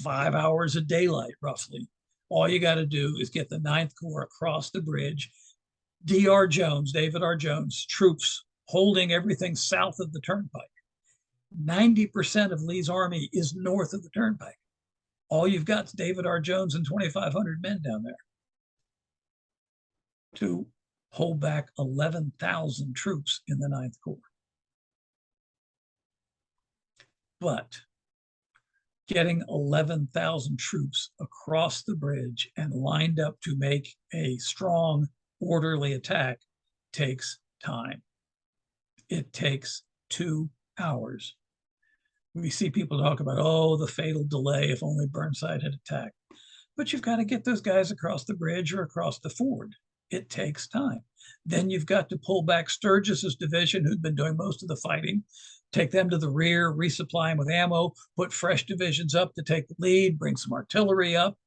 S2: 5 hours of daylight, roughly. All you got to do is get the Ninth Corps across the bridge. D.R. Jones, David R. Jones, troops holding everything south of the turnpike. 90% of Lee's army is north of the turnpike. All you've got is David R. Jones and 2,500 men down there to hold back 11,000 troops in the Ninth Corps. But getting 11,000 troops across the bridge and lined up to make a strong, orderly attack takes time. It takes 2 hours. We see people talk about, oh, the fatal delay if only Burnside had attacked. But you've got to get those guys across the bridge or across the ford. It takes time. Then you've got to pull back Sturgis's division, who's been doing most of the fighting, take them to the rear, resupply them with ammo, put fresh divisions up to take the lead, bring some artillery up.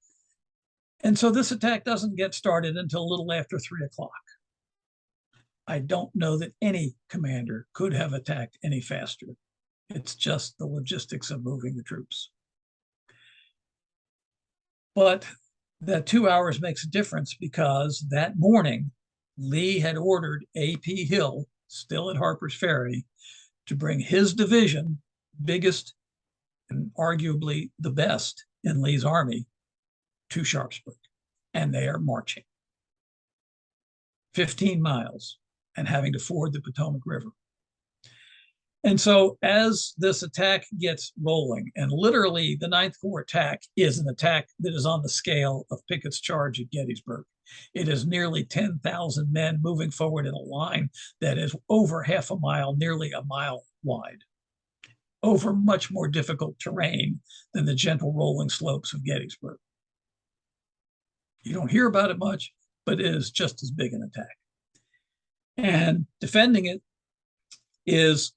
S2: And so this attack doesn't get started until a little after 3 o'clock. I don't know that any commander could have attacked any faster. It's just the logistics of moving the troops. But that 2 hours makes a difference because that morning, Lee had ordered A.P. Hill, still at Harper's Ferry, to bring his division, biggest and arguably the best in Lee's army, to Sharpsburg. And they are marching 15 miles and having to ford the Potomac River. And so as this attack gets rolling, and literally the Ninth Corps attack is an attack that is on the scale of Pickett's charge at Gettysburg. It is nearly 10,000 men moving forward in a line that is over half a mile, nearly a mile wide, over much more difficult terrain than the gentle rolling slopes of Gettysburg. You don't hear about it much, but it is just as big an attack. And defending it is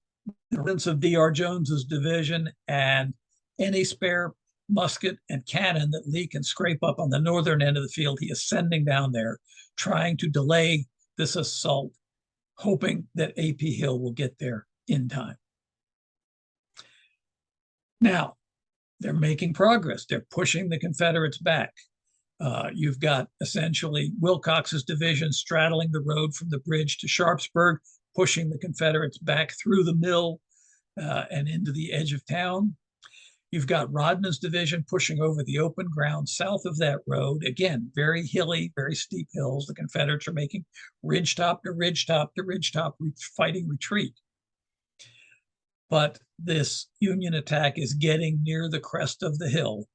S2: the remnants of D.R. Jones's division and any spare musket and cannon that Lee can scrape up on the northern end of the field. He is sending down there, trying to delay this assault, hoping that A.P. Hill will get there in time. Now, they're making progress. They're pushing the Confederates back. You've got essentially Wilcox's division straddling the road from the bridge to Sharpsburg, pushing the Confederates back through the mill and into the edge of town. You've got Rodman's division pushing over the open ground south of that road. Again, very hilly, very steep hills. The Confederates are making ridgetop to ridgetop to ridgetop fighting retreat. But this Union attack is getting near the crest of the hill.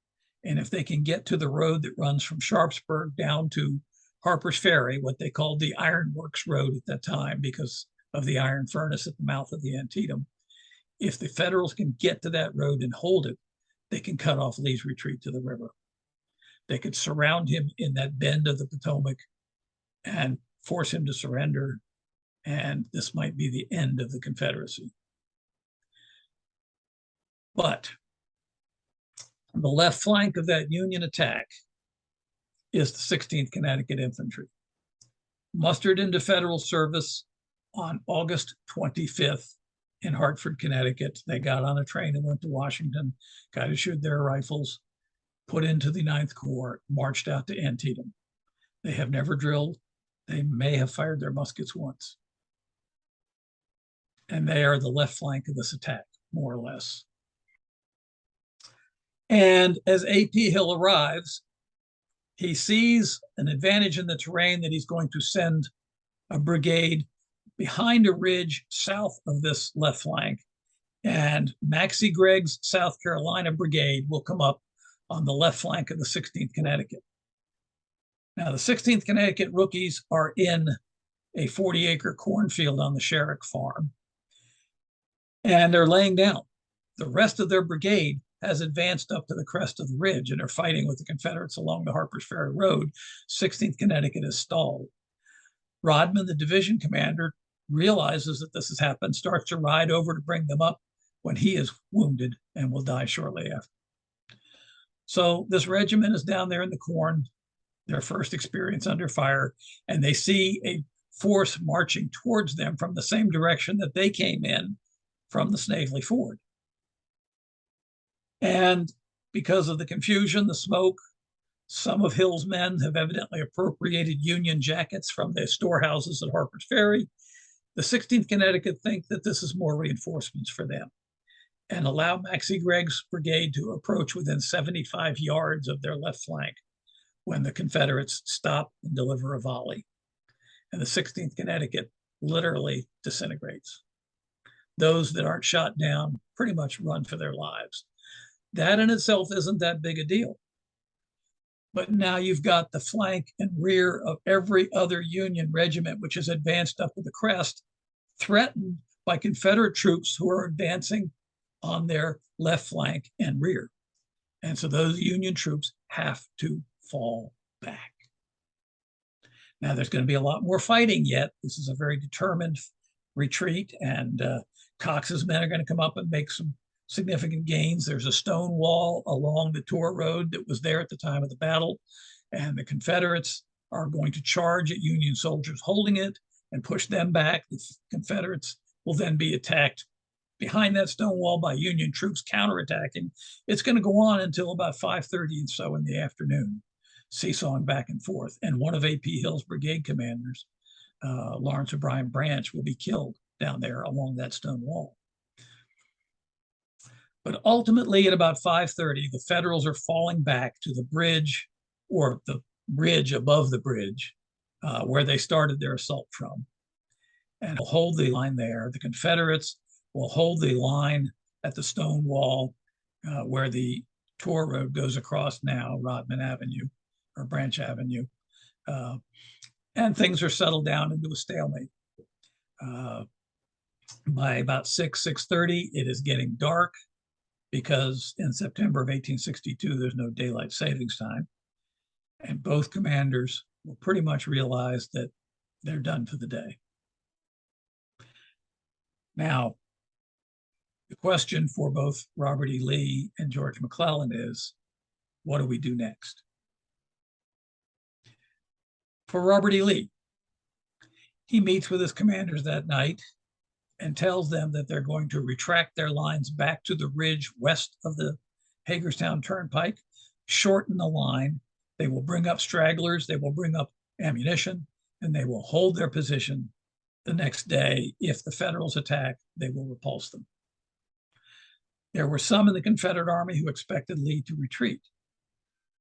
S2: And if they can get to the road that runs from Sharpsburg down to Harper's Ferry, what they called the Iron Works Road at that time because of the iron furnace at the mouth of the Antietam, if the Federals can get to that road and hold it, they can cut off Lee's retreat to the river. They could surround him in that bend of the Potomac and force him to surrender, and this might be the end of the Confederacy. But on the left flank of that Union attack is the 16th Connecticut Infantry, mustered into Federal service on August 25th in Hartford, Connecticut. They got on a train and went to Washington, got issued their rifles, put into the Ninth Corps, marched out to Antietam. They have never drilled. They may have fired their muskets once. And they are the left flank of this attack, more or less. And as A.P. Hill arrives, he sees an advantage in the terrain that he's going to send a brigade behind a ridge south of this left flank. And Maxcy Gregg's South Carolina Brigade will come up on the left flank of the 16th Connecticut. Now, the 16th Connecticut rookies are in a 40-acre cornfield on the Sherrick farm, and they're laying down. the rest of their brigade has advanced up to the crest of the ridge, and they're fighting with the Confederates along the Harper's Ferry Road. 16th Connecticut is stalled. Rodman, the division commander, realizes that this has happened, starts to ride over to bring them up when he is wounded and will die shortly after. So this regiment is down there in the corn, their first experience under fire, and they see a force marching towards them from the same direction that they came in from the Snavely Ford. And because of the confusion, the smoke, some of Hill's men have evidently appropriated Union jackets from their storehouses at Harper's Ferry. The 16th Connecticut think that this is more reinforcements for them and allow Maxcy Gregg's brigade to approach within 75 yards of their left flank when the Confederates stop and deliver a volley. And the 16th Connecticut literally disintegrates. Those that aren't shot down pretty much run for their lives. That in itself isn't that big a deal. But now you've got the flank and rear of every other Union regiment, which has advanced up to the crest, threatened by Confederate troops who are advancing on their left flank and rear. And so those Union troops have to fall back. Now there's going to be a lot more fighting yet. This is a very determined retreat, and Cox's men are going to come up and make some significant gains. There's a stone wall along the Tor Road that was there at the time of the battle, and the Confederates are going to charge at Union soldiers holding it and push them back. The Confederates will then be attacked behind that stone wall by Union troops counterattacking. It's going to go on until about 5:30 and so in the afternoon, seesawing back and forth. And one of A.P. Hill's brigade commanders, Lawrence O'Brien Branch, will be killed down there along that stone wall. But ultimately, at about 5:30, the Federals are falling back to the bridge, or the ridge above the bridge, where they started their assault from, and will hold the line there. The Confederates will hold the line at the stone wall where the Tor Road goes across now, Rodman Avenue or Branch Avenue, and things are settled down into a stalemate. By about 6:30, it is getting dark, because in September of 1862, there's no daylight savings time. And both commanders will pretty much realize that they're done for the day. Now, the question for both Robert E. Lee and George McClellan is, what do we do next? For Robert E. Lee, he meets with his commanders that night and tells them that they're going to retract their lines back to the ridge west of the Hagerstown Turnpike, shorten the line. They will bring up stragglers, they will bring up ammunition, and they will hold their position the next day. If the Federals attack, they will repulse them. There were some in the Confederate Army who expected Lee to retreat,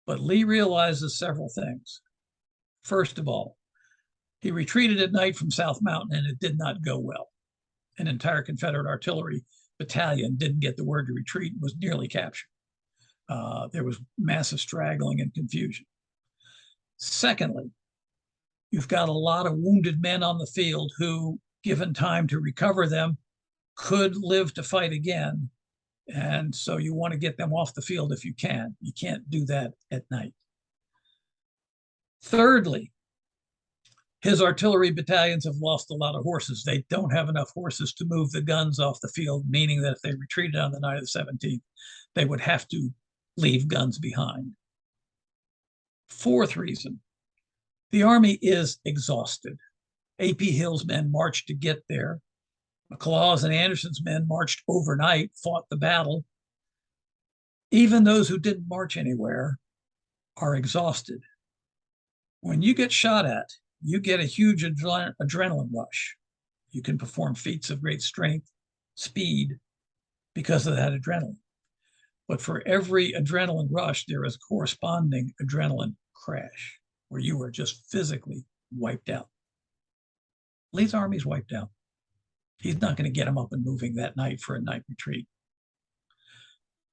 S2: but Lee realizes several things. First of all, he retreated at night from South Mountain, and it did not go well. An entire Confederate artillery battalion didn't get the word to retreat and was nearly captured. There was massive straggling and confusion. Secondly, you've got a lot of wounded men on the field who, given time to recover them, could live to fight again. And so you want to get them off the field if you can. You can't do that at night. Thirdly, his artillery battalions have lost a lot of horses. They don't have enough horses to move the guns off the field, meaning that if they retreated on the night of the 17th, they would have to leave guns behind. Fourth reason, the Army is exhausted. A.P. Hill's men marched to get there. McLaw's and Anderson's men marched overnight, fought the battle. Even those who didn't march anywhere are exhausted. When you get shot at, you get a huge adrenaline rush. You can perform feats of great strength, speed, because of that adrenaline. But for every adrenaline rush, there is a corresponding adrenaline crash where you are just physically wiped out. Lee's army's wiped out. He's not going to get him up and moving that night for a night retreat.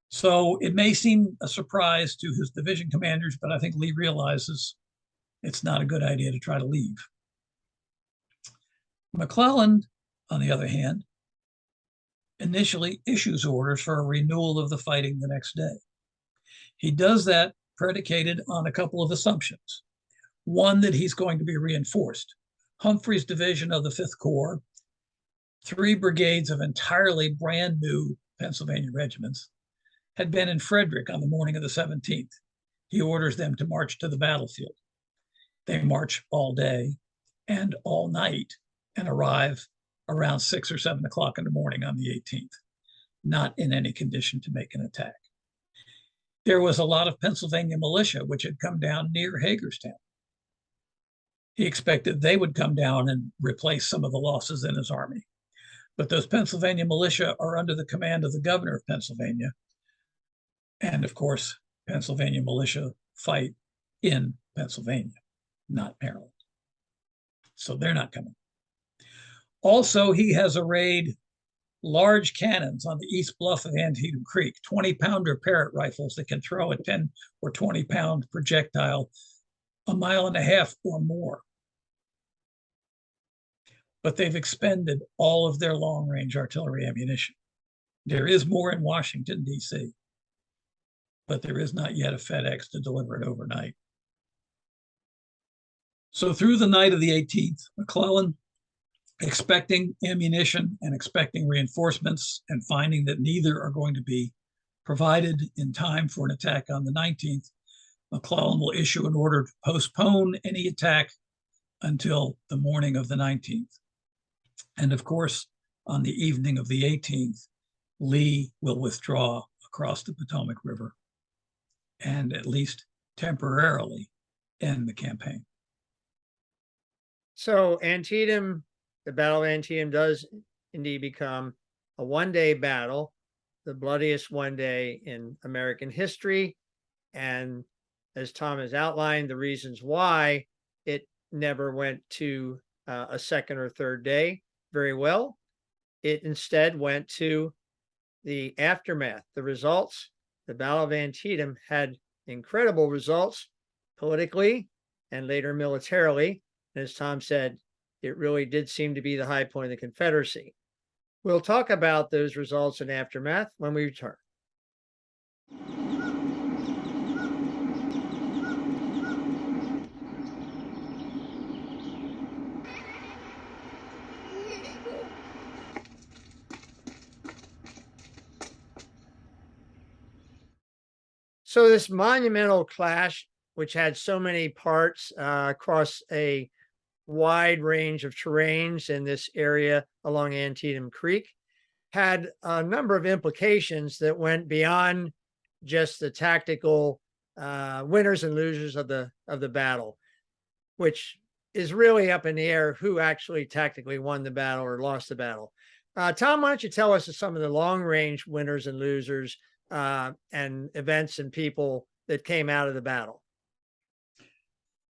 S2: So it may seem a surprise to his division commanders, but I think Lee realizes it's not a good idea to try to leave. McClellan, on the other hand, initially issues orders for a renewal of the fighting the next day. He does that predicated on a couple of assumptions. One, that he's going to be reinforced. Humphrey's division of the 5th Corps, 3 brigades of entirely brand new Pennsylvania regiments, had been in Frederick on the morning of the 17th. He orders them to march to the battlefield. They march all day and all night and arrive around 6 or 7 o'clock in the morning on the 18th, not in any condition to make an attack. There was a lot of Pennsylvania militia which had come down near Hagerstown. He expected they would come down and replace some of the losses in his army. But those Pennsylvania militia are under the command of the governor of Pennsylvania. And of course, Pennsylvania militia fight in Pennsylvania, not Maryland. So they're not coming. Also, he has arrayed large cannons on the east bluff of Antietam Creek, 20-pounder Parrott rifles that can throw a 10 or 20-pound projectile a mile and a half or more. But they've expended all of their long-range artillery ammunition. There is more in Washington, D.C., but there is not yet a FedEx to deliver it overnight. So through the night of the 18th, McClellan, expecting ammunition and expecting reinforcements and finding that neither are going to be provided in time for an attack on the 19th, McClellan will issue an order to postpone any attack until the morning of the 19th. And of course, on the evening of the 18th, Lee will withdraw across the Potomac River and at least temporarily end the campaign.
S1: So Antietam, the Battle of Antietam does indeed become a one-day battle, the bloodiest one day in American history. And as Tom has outlined, the reasons why it never went to a second or third day very well. It instead went to the aftermath, the results. The Battle of Antietam had incredible results politically and later militarily. And as Tom said, it really did seem to be the high point of the Confederacy. We'll talk about those results and aftermath when we return. So this monumental clash, which had so many parts across a wide range of terrains in this area along Antietam Creek, had a number of implications that went beyond just the tactical winners and losers of the battle, which is really up in the air who actually tactically won the battle or lost the battle. Tom, why don't you tell us some of the long range winners and losers and events and people that came out of the battle?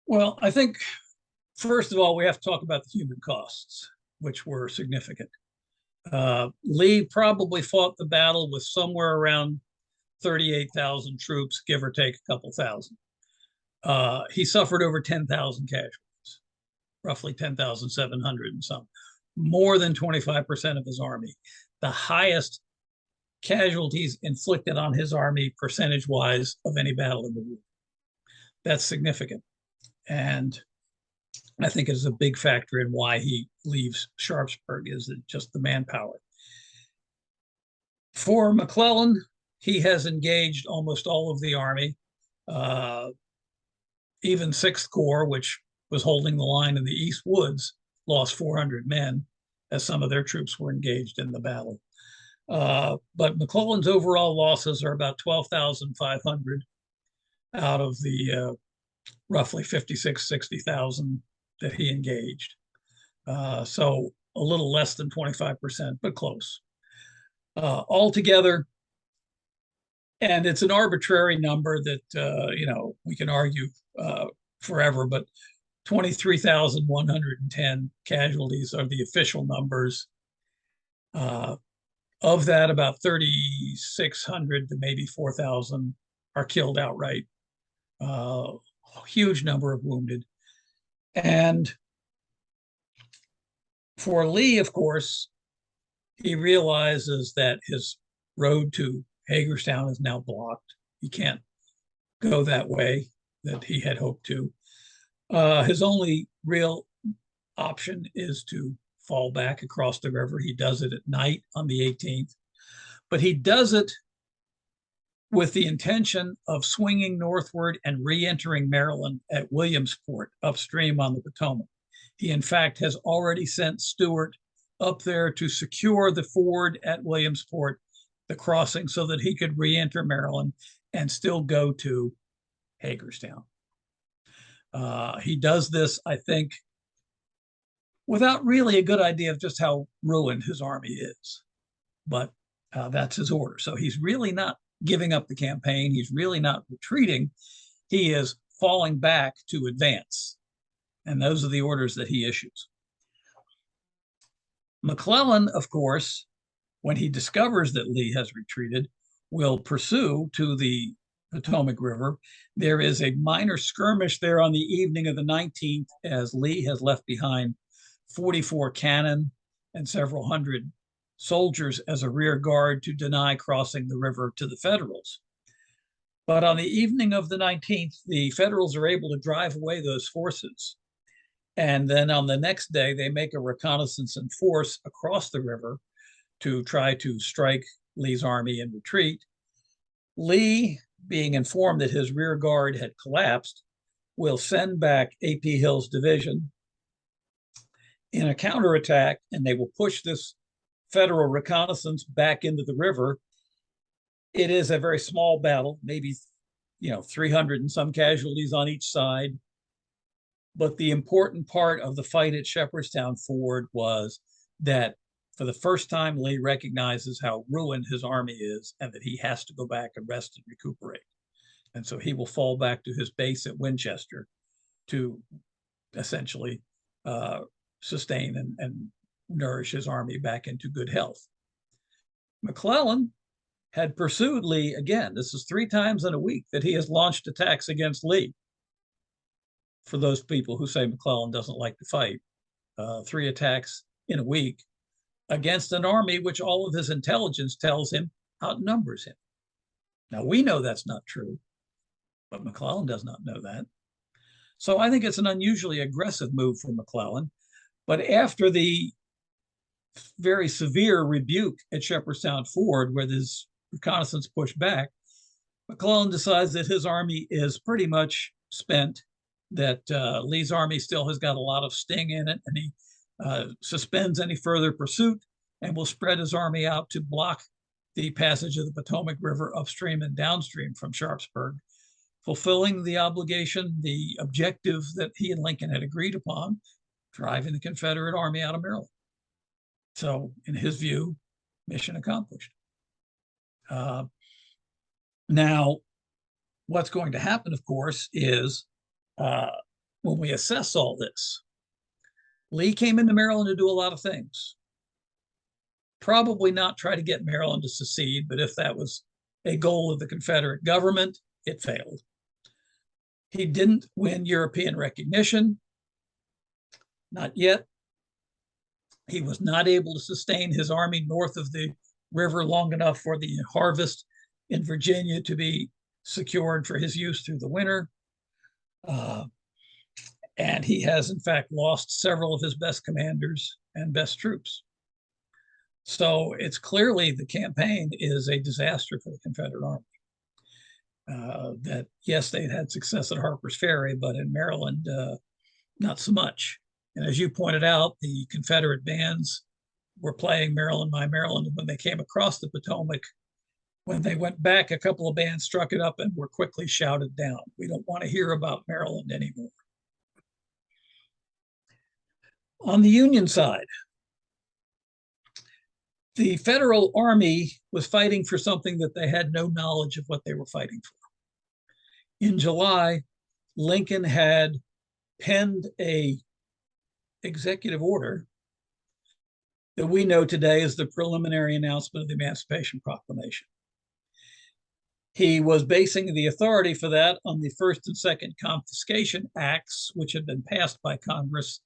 S2: Well, I think, first of all, we have to talk about the human costs, which were significant. Lee probably fought the battle with somewhere around 38,000 troops, give or take a couple thousand. He suffered over 10,000 casualties, roughly 10,700 and some, more than 25% of his army, the highest casualties inflicted on his army percentage-wise of any battle in the war. That's significant. And I think is a big factor in why he leaves Sharpsburg, is just the manpower. For McClellan, he has engaged almost all of the army, even 6th Corps, which was holding the line in the East Woods, lost 400 men as some of their troops were engaged in the battle. But McClellan's overall losses are about 12,500 out of the roughly 56, 60,000 that he engaged. So a little less than 25%, but close. Altogether, and it's an arbitrary number that, we can argue forever, but 23,110 casualties are the official numbers. Of that, about 3,600 to maybe 4,000 are killed outright. A huge number of wounded. And for Lee, of course, He realizes that his road to Hagerstown is now blocked. He can't go that way that he had hoped to. His only real option is to fall back across the river. He does it at night on the 18th, but he does it with the intention of swinging northward and re-entering Maryland at Williamsport upstream on the Potomac. He, in fact, has already sent Stuart up there to secure the ford at Williamsport, the crossing, so that he could re-enter Maryland and still go to Hagerstown. He does this, I think, without really a good idea of just how ruined his army is. But that's his order. So he's really not giving up the campaign. He's really not retreating. He is falling back to advance. And those are the orders that he issues. McClellan, of course, when he discovers that Lee has retreated, will pursue to the Potomac River. There is a minor skirmish there on the evening of the 19th as Lee has left behind 44 cannon and several hundred soldiers as a rear guard to deny crossing the river to the Federals. But on the evening of the 19th, the Federals are able to drive away those forces. And then on the next day, they make a reconnaissance in force across the river to try to strike Lee's army in retreat. Lee, being informed that his rear guard had collapsed, will send back A.P. Hill's division in a counterattack, and they will push this Federal reconnaissance back into the river. It is a very small battle, maybe 300 and some casualties on each side. But the important part of the fight at Shepherdstown Ford was that for the first time, Lee recognizes how ruined his army is and that he has to go back and rest and recuperate. And so he will fall back to his base at Winchester to essentially sustain and nourish his army back into good health. McClellan had pursued Lee again. This is 3 times in a week that he has launched attacks against Lee. For those people who say McClellan doesn't like to fight, 3 attacks in a week against an army which all of his intelligence tells him outnumbers him. Now, we know that's not true, but McClellan does not know that. So I think it's an unusually aggressive move from McClellan. But after the very severe rebuke at Shepherdstown Ford, where this reconnaissance pushed back, McClellan decides that his army is pretty much spent, that Lee's army still has got a lot of sting in it, and he suspends any further pursuit and will spread his army out to block the passage of the Potomac River upstream and downstream from Sharpsburg, fulfilling the obligation, the objective that he and Lincoln had agreed upon, driving the Confederate army out of Maryland. So, in his view, mission accomplished. Now, what's going to happen, of course, is when we assess all this, Lee came into Maryland to do a lot of things. Probably not try to get Maryland to secede, but if that was a goal of the Confederate government, it failed. He didn't win European recognition, not yet. He was not able to sustain his army north of the river long enough for the harvest in Virginia to be secured for his use through the winter. And he has, in fact, lost several of his best commanders and best troops. So it's clearly the campaign is a disaster for the Confederate Army. That, yes, they'd had success at Harper's Ferry, but in Maryland, not so much. And as you pointed out, the Confederate bands were playing Maryland, My Maryland. And when they came across the Potomac, when they went back, a couple of bands struck it up and were quickly shouted down. We don't want to hear about Maryland anymore. On the Union side, the Federal Army was fighting for something that they had no knowledge of what they were fighting for. In July, Lincoln had penned an executive order that we know today as the preliminary announcement of the Emancipation Proclamation. He was basing the authority for that on the First and Second Confiscation Acts, which had been passed by Congress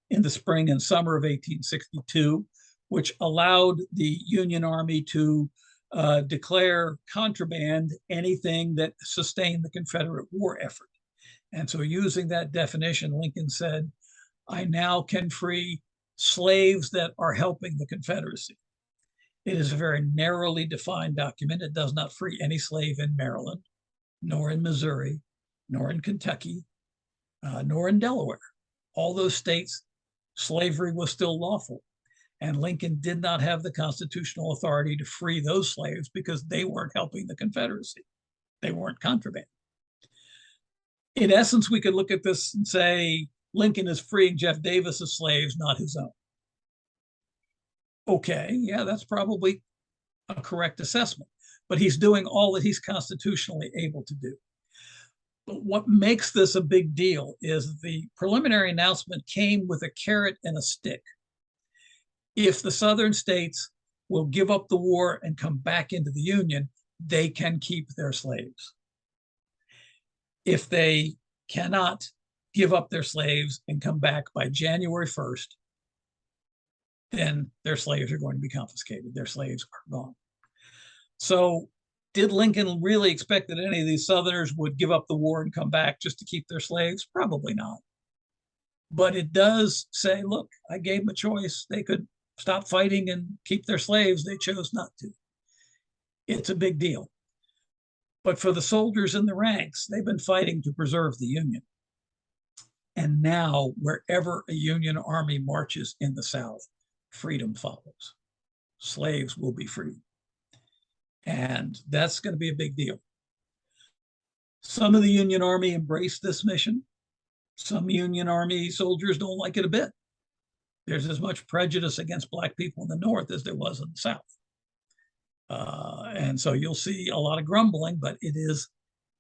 S2: in the spring and summer of 1862, which allowed the Union Army to declare contraband anything that sustained the Confederate war effort. And so using that definition, Lincoln said, I now can free slaves that are helping the Confederacy. It is a very narrowly defined document. It does not free any slave in Maryland, nor in Missouri, nor in Kentucky, nor in Delaware. All those states, slavery was still lawful. And Lincoln did not have the constitutional authority to free those slaves because they weren't helping the Confederacy. They weren't contraband. In essence, we could look at this and say, Lincoln is freeing Jeff Davis's slaves, not his own. Okay, yeah, that's probably a correct assessment, but he's doing all that he's constitutionally able to do. But what makes this a big deal is the preliminary announcement came with a carrot and a stick. If the Southern states will give up the war and come back into the Union, they can keep their slaves. If they cannot give up their slaves and come back by January 1st, then their slaves are going to be confiscated. Their slaves are gone. So did Lincoln really expect that any of these Southerners would give up the war and come back just to keep their slaves? Probably not. But it does say, look, I gave them a choice. They could stop fighting and keep their slaves. They chose not to. It's a big deal. But for the soldiers in the ranks, they've been fighting to preserve the Union. And now, wherever a Union army marches in the South, freedom follows. Slaves will be freed. And that's going to be a big deal. Some of the Union Army embraced this mission. Some Union Army soldiers don't like it a bit. There's as much prejudice against Black people in the North as there was in the South. And so you'll see a lot of grumbling, but it is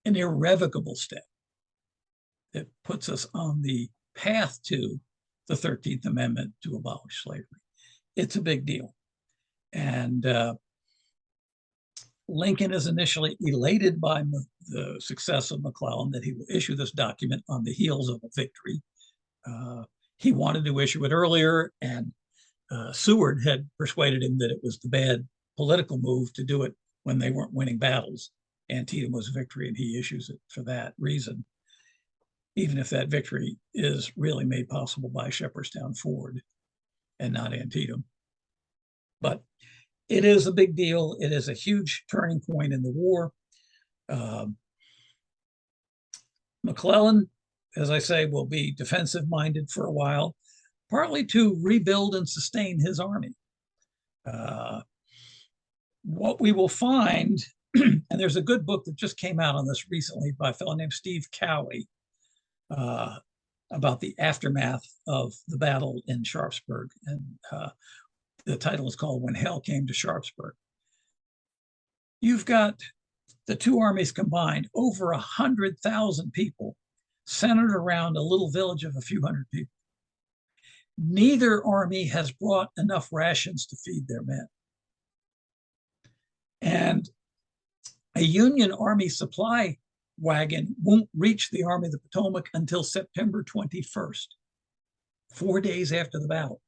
S2: an irrevocable step that puts us on the path to the 13th Amendment to abolish slavery. It's a big deal. And Lincoln is initially elated by the success of McClellan that he will issue this document on the heels of a victory. He wanted to issue it earlier, and Seward had persuaded him that it was the bad political move to do it when they weren't winning battles. Antietam was a victory, and he issues it for that reason, even if that victory is really made possible by Shepherdstown Ford and not Antietam. But it is a big deal. It is a huge turning point in the war. McClellan, as I say, will be defensive-minded for a while, partly to rebuild and sustain his army. What we will find, and there's a good book that just came out on this recently by a fellow named Steve Cowie about the aftermath of the battle in Sharpsburg. And the title is called When Hell Came to Sharpsburg. You've got the two armies combined, over 100,000 people centered around a little village of a few hundred people. Neither army has brought enough rations to feed their men. And a Union Army supply wagon won't reach the Army of the Potomac until September 21st, 4 days after the battle.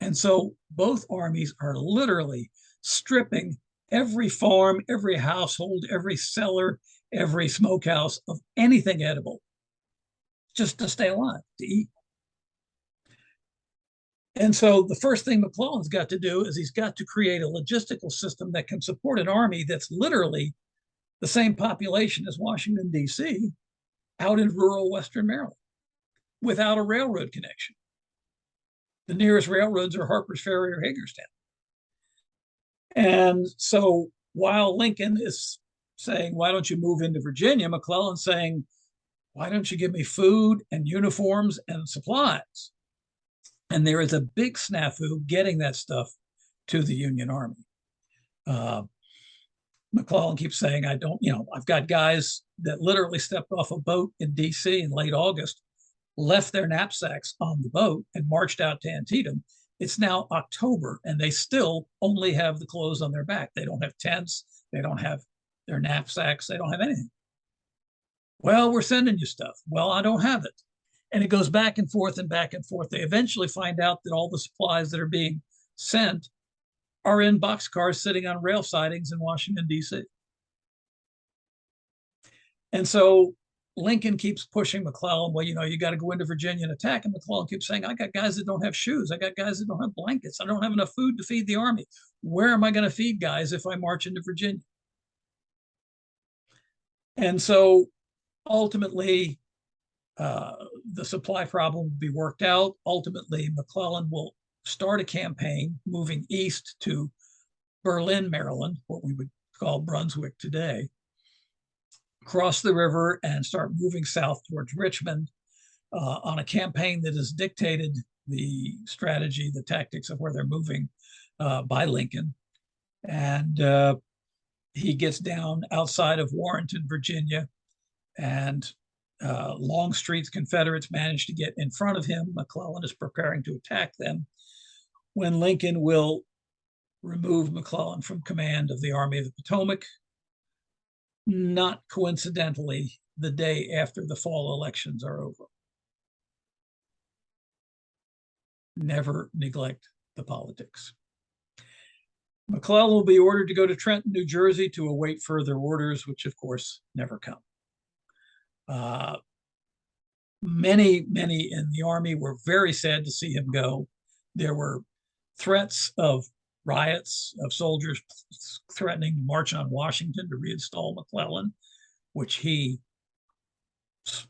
S2: And so both armies are literally stripping every farm, every household, every cellar, every smokehouse of anything edible just to stay alive, to eat. And so the first thing McClellan's got to do is he's got to create a logistical system that can support an army that's literally the same population as Washington, D.C., out in rural Western Maryland without a railroad connection. The nearest railroads are Harper's Ferry or Hagerstown. And so while Lincoln is saying, why don't you move into Virginia? McClellan's saying, why don't you give me food and uniforms and supplies? And there is a big snafu getting that stuff to the Union Army. McClellan keeps saying, I've got guys that literally stepped off a boat in D.C. in late August, left their knapsacks on the boat and marched out to Antietam. It's now October, and they still only have the clothes on their back. They don't have tents. They don't have their knapsacks. They don't have anything. Well, we're sending you stuff. Well, I don't have it. And it goes back and forth and back and forth. They eventually find out that all the supplies that are being sent are in boxcars sitting on rail sidings in Washington, D.C. And so Lincoln keeps pushing McClellan. Well, you got to go into Virginia and attack. And McClellan keeps saying, I got guys that don't have shoes. I got guys that don't have blankets. I don't have enough food to feed the army. Where am I going to feed guys if I march into Virginia? And so ultimately, the supply problem will be worked out. Ultimately, McClellan will start a campaign moving east to Berlin, Maryland, what we would call Brunswick today, cross the river and start moving south towards Richmond on a campaign that has dictated the strategy, the tactics of where they're moving by Lincoln. And he gets down outside of Warrenton, Virginia, and Longstreet's Confederates manage to get in front of him. McClellan is preparing to attack them when Lincoln will remove McClellan from command of the Army of the Potomac, not coincidentally the day after the fall elections are over. Never neglect the politics. McClellan will be ordered to go to Trenton, New Jersey to await further orders, which of course never come. Many in the Army were very sad to see him go. There were threats of riots, of soldiers threatening to march on Washington to reinstall McClellan, which he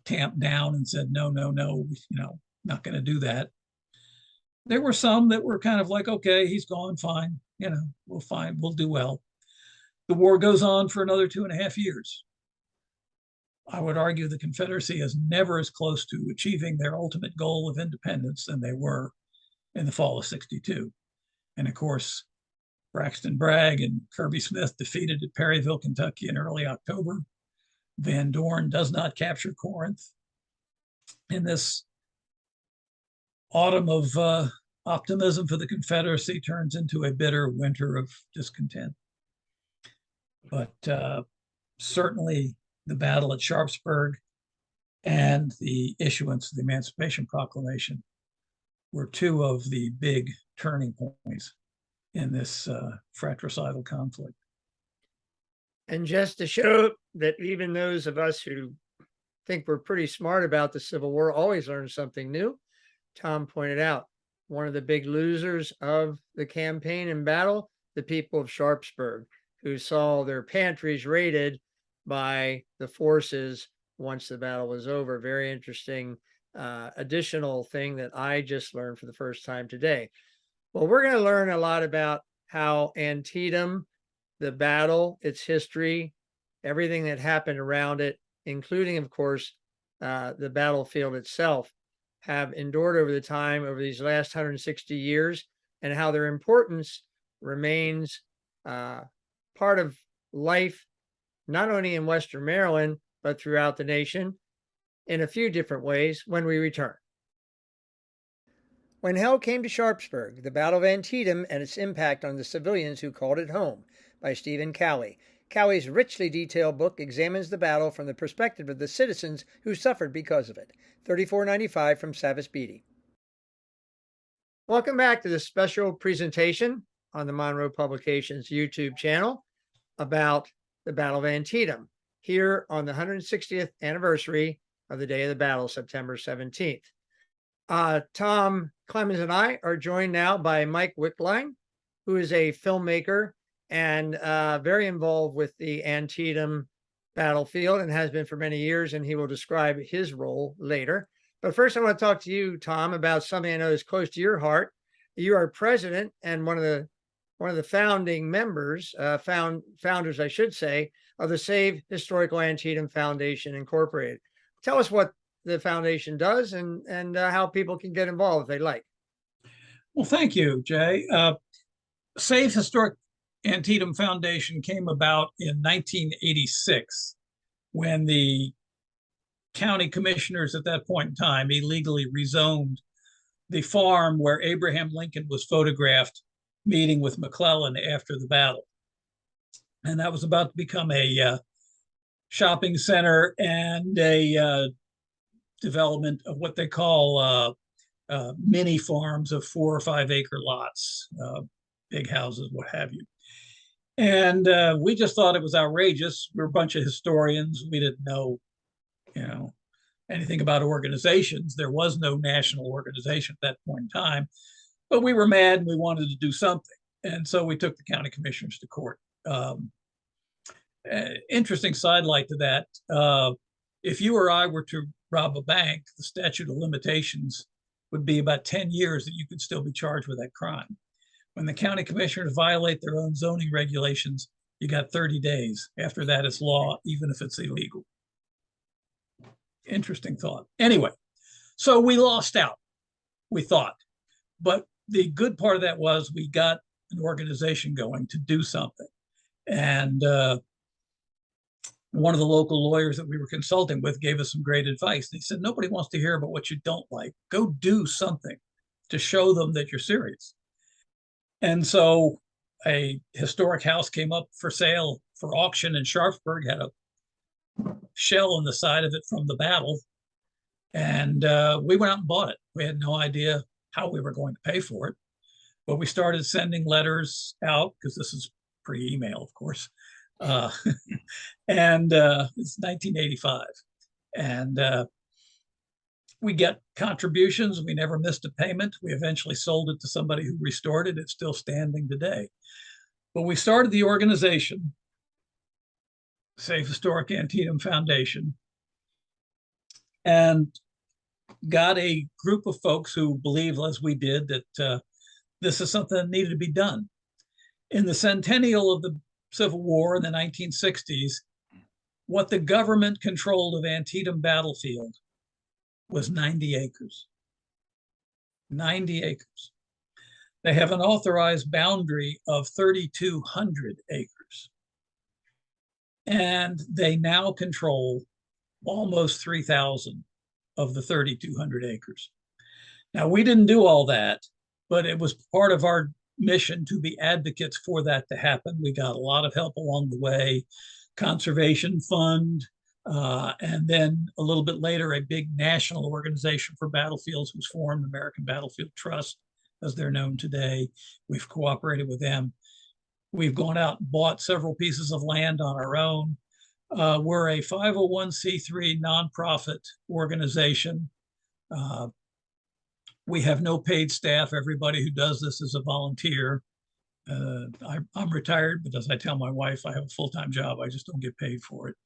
S2: tamped down and said, no, not going to do that. There were some that were kind of like, okay, he's gone, fine, we'll do well. The war goes on for another 2.5 years. I would argue the Confederacy is never as close to achieving their ultimate goal of independence than they were in the fall of '62. And of course, Braxton Bragg and Kirby Smith defeated at Perryville, Kentucky in early October. Van Dorn does not capture Corinth. In this autumn of optimism for the Confederacy turns into a bitter winter of discontent. But certainly the battle at Sharpsburg and the issuance of the Emancipation Proclamation were two of the big turning points in this fratricidal conflict.
S1: And just to show that even those of us who think we're pretty smart about the Civil War always learn something new, Tom pointed out one of the big losers of the campaign and battle, the people of Sharpsburg, who saw their pantries raided by the forces once the battle was over. Very interesting additional thing that I just learned for the first time today. Well, we're going to learn a lot about how Antietam, the battle, its history, everything that happened around it, including, of course, the battlefield itself, have endured over the time, over these last 160 years, and how their importance remains part of life, not only in Western Maryland, but throughout the nation in a few different ways when we return. When Hell Came to Sharpsburg, the Battle of Antietam and its impact on the civilians who called it home, by Stephen Cowie. Cowie's richly detailed book examines the battle from the perspective of the citizens who suffered because of it. $34.95 from Savas Beatty. Welcome back to this special presentation on the Monroe Publications YouTube channel about the Battle of Antietam, here on the 160th anniversary of the day of the battle, September 17th. Tom Clemens and I are joined now by Mike Wickline, who is a filmmaker and very involved with the Antietam battlefield and has been for many years, and he will describe his role later. But first, I want to talk to you, Tom, about something I know is close to your heart. You are president and one of the founding members, founders, I should say, of the Save Historical Antietam Foundation Incorporated. Tell us what the foundation does and how people can get involved if they like.
S2: Well, thank you, Jay. Save Historic Antietam Foundation came about in 1986 when the county commissioners at that point in time illegally rezoned the farm where Abraham Lincoln was photographed meeting with McClellan after the battle. And that was about to become a shopping center and a development of what they call mini farms of 4 or 5 acre lots, big houses, what have you. And we just thought it was outrageous. We're a bunch of historians. We didn't know, anything about organizations. There was no national organization at that point in time, but we were mad and we wanted to do something. And so we took the county commissioners to court. Interesting sidelight to that. If you or I were to rob a bank, the statute of limitations would be about 10 years that you could still be charged with that crime. When the county commissioners violate their own zoning regulations, you got 30 days. After that, it's law, even if it's illegal. Interesting thought. Anyway, so we lost out, we thought. But the good part of that was we got an organization going to do something. And one of the local lawyers that we were consulting with gave us some great advice. He said, nobody wants to hear about what you don't like. Go do something to show them that you're serious. And so a historic house came up for sale for auction in Sharpsburg, had a shell on the side of it from the battle. And we went out and bought it. We had no idea how we were going to pay for it. But we started sending letters out, because this is pre-email, of course. And it's 1985. And we get contributions. We never missed a payment. We eventually sold it to somebody who restored it. It's still standing today. But we started the organization, Safe Historic Antietam Foundation, and got a group of folks who believed, as we did, that this is something that needed to be done. In the centennial of the Civil War in the 1960s, what the government controlled of Antietam battlefield was 90 acres. 90 acres. They have an authorized boundary of 3,200 acres. And they now control almost 3,000 of the 3,200 acres. Now, we didn't do all that, but it was part of our mission to be advocates for that to happen. We got a lot of help along the way, Conservation Fund, and then a little bit later, a big national organization for battlefields was formed, American Battlefield Trust, as they're known today. We've cooperated with them. We've gone out and bought several pieces of land on our own. We're a 501c3 nonprofit organization. We have no paid staff. Everybody who does this is a volunteer. I'm retired, but as I tell my wife, I have a full-time job. I just don't get paid for it.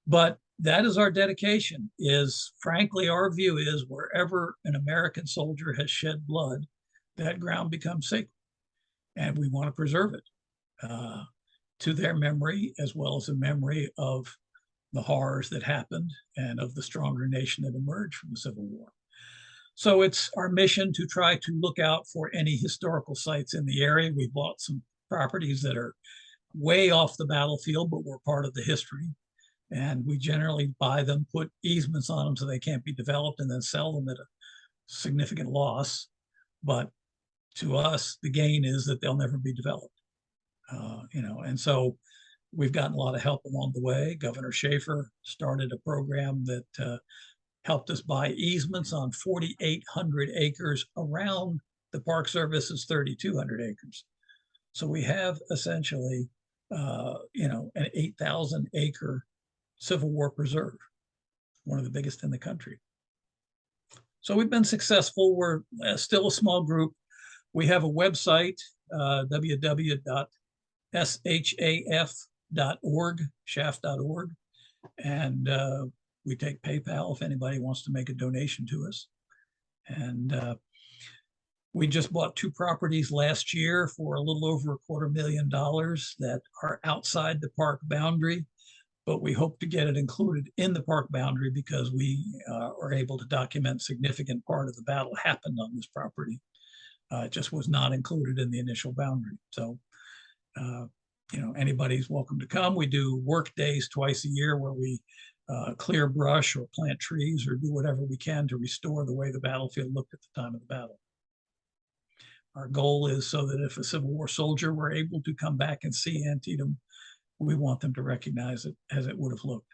S2: But that is our dedication, is frankly, our view is wherever an American soldier has shed blood, that ground becomes sacred. And we want to preserve it to their memory, as well as a memory of the horrors that happened and of the stronger nation that emerged from the Civil War. So it's our mission to try to look out for any historical sites in the area. We bought some properties that are way off the battlefield, but were part of the history. And we generally buy them, put easements on them so they can't be developed, and then sell them at a significant loss. But to us, the gain is that they'll never be developed. And so we've gotten a lot of help along the way. Governor Schaefer started a program that helped us buy easements on 4,800 acres around the Park Service's 3,200 acres. So we have essentially, an 8,000 acre Civil War preserve, one of the biggest in the country. So we've been successful. We're still a small group. We have a website, www.shaf.org, shaft.org, and we take PayPal if anybody wants to make a donation to us. And we just bought 2 properties last year for a little over $250,000 that are outside the park boundary, but we hope to get it included in the park boundary because we are able to document significant part of the battle happened on this property. It just was not included in the initial boundary. So, anybody's welcome to come. We do work days twice a year where we clear brush or plant trees or do whatever we can to restore the way the battlefield looked at the time of the battle. Our goal is so that if a Civil War soldier were able to come back and see Antietam, we want them to recognize it as it would have looked.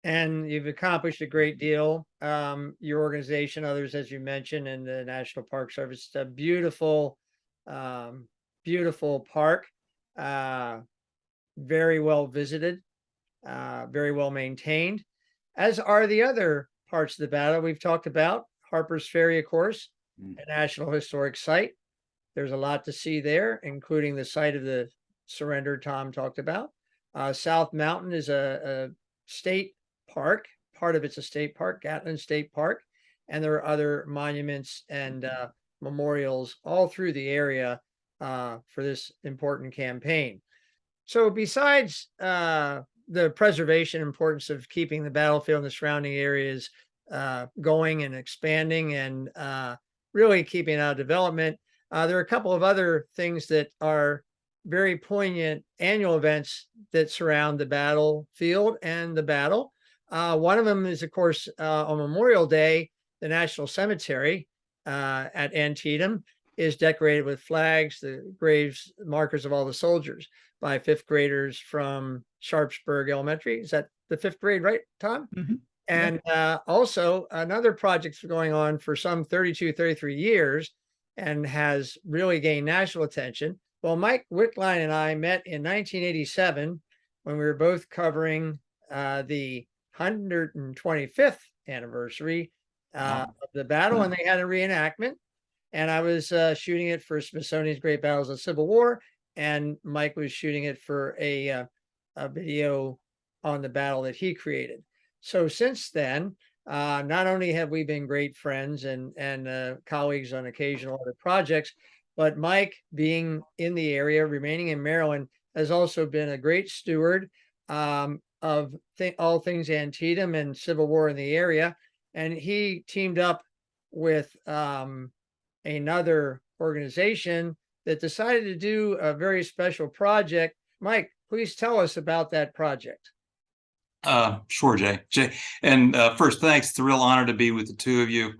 S1: and you've accomplished a great deal. Your organization, others, as you mentioned, and the National Park Service, it's a beautiful, beautiful park, uh, very well visited, very well maintained, as are the other parts of the battle we've talked about. Harper's Ferry, of course, a National Historic Site. There's a lot to see there, including the site of the surrender Tom talked about. South Mountain is a state park. Part of it's a state park, Gatlin State Park. And there are other monuments and memorials all through the area for this important campaign. So besides the preservation importance of keeping the battlefield and the surrounding areas going and expanding and really keeping out of development, there are a couple of other things that are very poignant annual events that surround the battlefield and the battle. One of them is, of course, on Memorial Day, the National Cemetery at Antietam is decorated with flags, the graves, markers of all the soldiers by fifth graders from Sharpsburg Elementary. Is that the fifth grade, right, Tom?
S2: Mm-hmm.
S1: And also another project going on for some 32, 33 years and has really gained national attention. Well, Mike Wickline and I met in 1987 when we were both covering the 125th anniversary of the battle, and they had a reenactment. And I was shooting it for Smithsonian's Great Battles of the Civil War, and Mike was shooting it for a video on the battle that he created. So since then, not only have we been great friends and colleagues on occasional other projects, but Mike, being in the area, remaining in Maryland, has also been a great steward of all things Antietam and Civil War in the area. And he teamed up with another organization that decided to do a very special project. Mike, please tell us about that project.
S3: Sure, Jay. And first, thanks. It's a real honor to be with the two of you.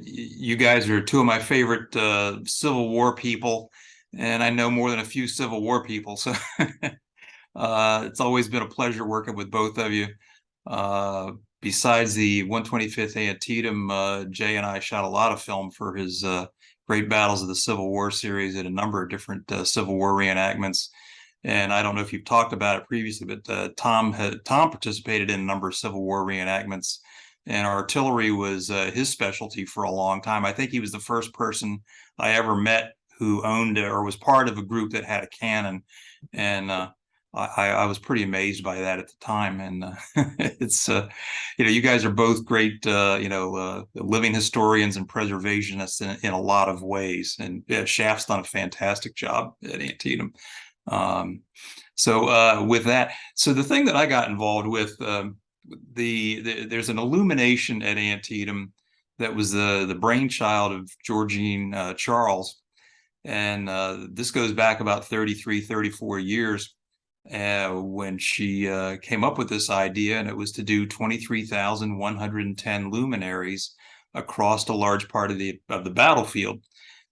S3: You guys are two of my favorite Civil War people, and I know more than a few Civil War people. So it's always been a pleasure working with both of you. Besides the 125th Antietam, Jay and I shot a lot of film for his Great Battles of the Civil War series at a number of different Civil War reenactments. And I don't know if you've talked about it previously, but Tom participated in a number of Civil War reenactments, and artillery was his specialty for a long time. I think he was the first person I ever met who owned or was part of a group that had a cannon, and I was pretty amazed by that at the time. And it's you guys are both great living historians and preservationists in a lot of ways, and Shaft's done a fantastic job at Antietam. With that, so the thing that I got involved with, there's an illumination at Antietam that was the brainchild of Georgine Charles, and this goes back about 33, 34 years when she came up with this idea, and it was to do 23,110 luminaries across a large part of the battlefield.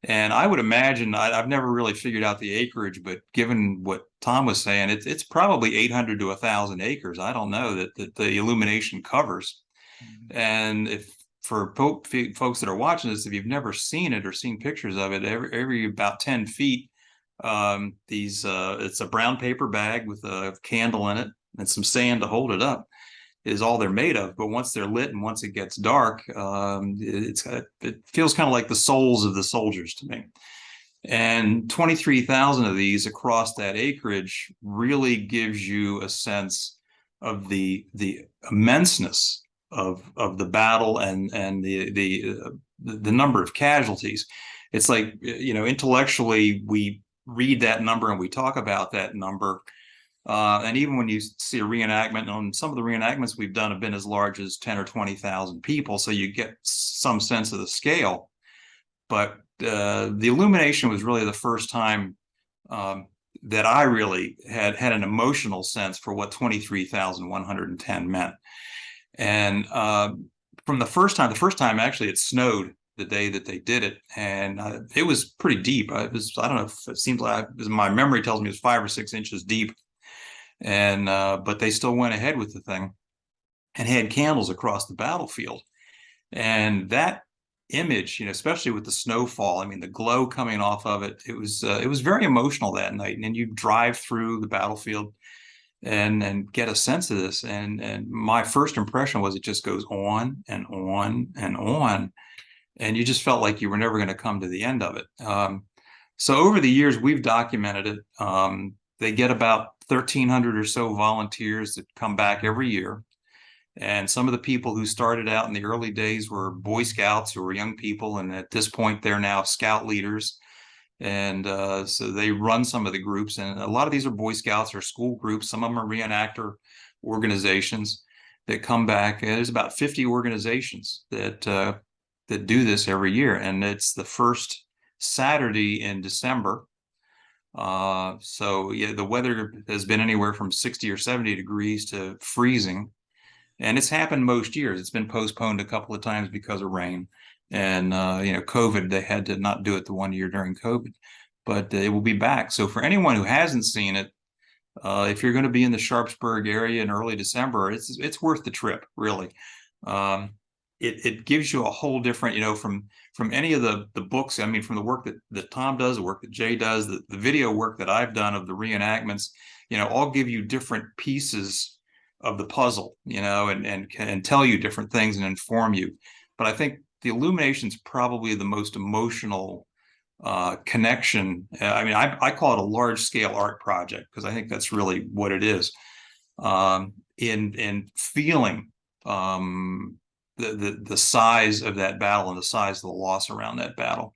S3: And I would imagine, I've never really figured out the acreage, but given what Tom was saying, it's probably 800 to 1,000 acres. I don't know that the illumination covers. Mm-hmm. And if for folks that are watching this, if you've never seen it or seen pictures of it, every about 10 feet, it's a brown paper bag with a candle in it and some sand to hold it up, is all they're made of. But once they're lit and once it gets dark, it feels kind of like the souls of the soldiers to me. And 23,000 of these across that acreage really gives you a sense of the immenseness of the battle and the number of casualties. It's like, intellectually we read that number and we talk about that number. And even when you see a reenactment, on some of the reenactments we've done have been as large as 10 or 20,000 people, so you get some sense of the scale. But the illumination was really the first time that I really had an emotional sense for what 23,110 meant. And from the first time actually it snowed the day that they did it, and it was pretty deep. I don't know if it seems like my memory tells me it was 5 or 6 inches deep. And but they still went ahead with the thing. and had candles across the battlefield. And that image, especially with the snowfall, I mean, the glow coming off of it, it was very emotional that night. And then you drive through the battlefield and get a sense of this. And my first impression was it just goes on and on and on. And you just felt like you were never going to come to the end of it. So over the years, we've documented it. They get about 1,300 or so volunteers that come back every year. And some of the people who started out in the early days were Boy Scouts, who were young people. And at this point, they're now scout leaders. And so they run some of the groups. And a lot of these are Boy Scouts or school groups. Some of them are reenactor organizations that come back. And there's about 50 organizations that do this every year. And it's the first Saturday in December. So yeah, the weather has been anywhere from 60 or 70 degrees to freezing. And it's happened most years. It's been postponed a couple of times because of rain. And, COVID, they had to not do it the one year during COVID. But it will be back. So for anyone who hasn't seen it, if you're going to be in the Sharpsburg area in early December, it's worth the trip, really. It gives you a whole different, from any of the books, I mean, from the work that Tom does, the work that Jay does, the video work that I've done of the reenactments, all give you different pieces of the puzzle, and can tell you different things and inform you. But I think the illumination is probably the most emotional connection. I mean, I call it a large scale art project because I think that's really what it is. In feeling the size of that battle and the size of the loss around that battle.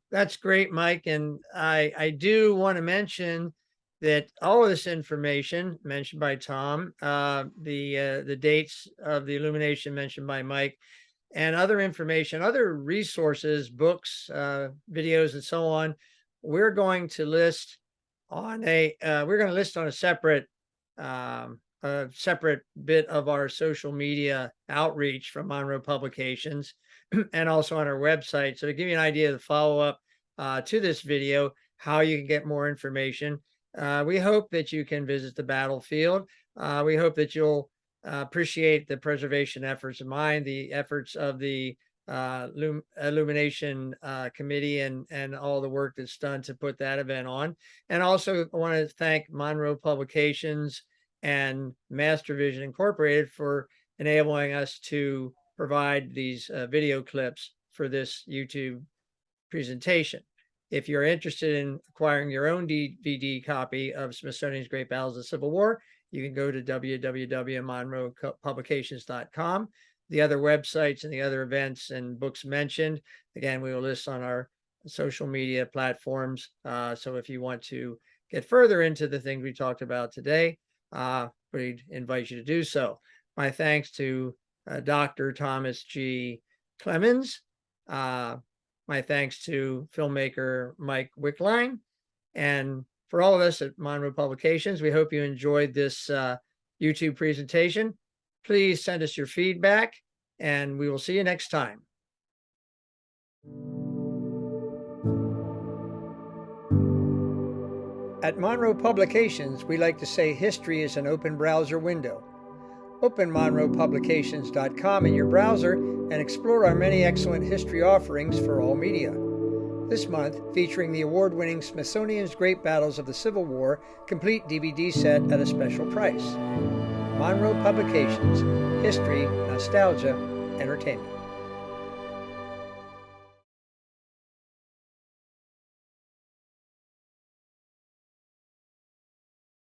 S1: That's great, Mike. And I do want to mention that all of this information mentioned by Tom, the dates of the illumination mentioned by Mike, and other information, other resources, books, videos, and so on, we're going to list on a separate bit of our social media outreach from Monroe Publications, and also on our website. So to give you an idea of the follow-up to this video, how you can get more information. We hope that you can visit the battlefield. We hope that you'll appreciate the preservation efforts of mine, the efforts of the Illumination Committee, and all the work that's done to put that event on. And also I want to thank Monroe Publications and Master Vision Incorporated for enabling us to provide these video clips for this YouTube presentation. If you're interested in acquiring your own DVD copy of Smithsonian's Great Battles of the Civil War, you can go to www.monroepublications.com. The other websites and the other events and books mentioned, again, we will list on our social media platforms. So if you want to get further into the things we talked about today, we'd invite you to do so. My thanks to Dr. Thomas G. Clemens. My thanks to filmmaker Mike Wickline. And for all of us at Monroe Publications, we hope you enjoyed this YouTube presentation. Please send us your feedback, and we will see you next time. At Monroe Publications, we like to say history is an open browser window. Open monroepublications.com in your browser and explore our many excellent history offerings for all media. This month, featuring the award-winning Smithsonian's Great Battles of the Civil War complete DVD set at a special price. Monroe Publications, history, nostalgia, entertainment.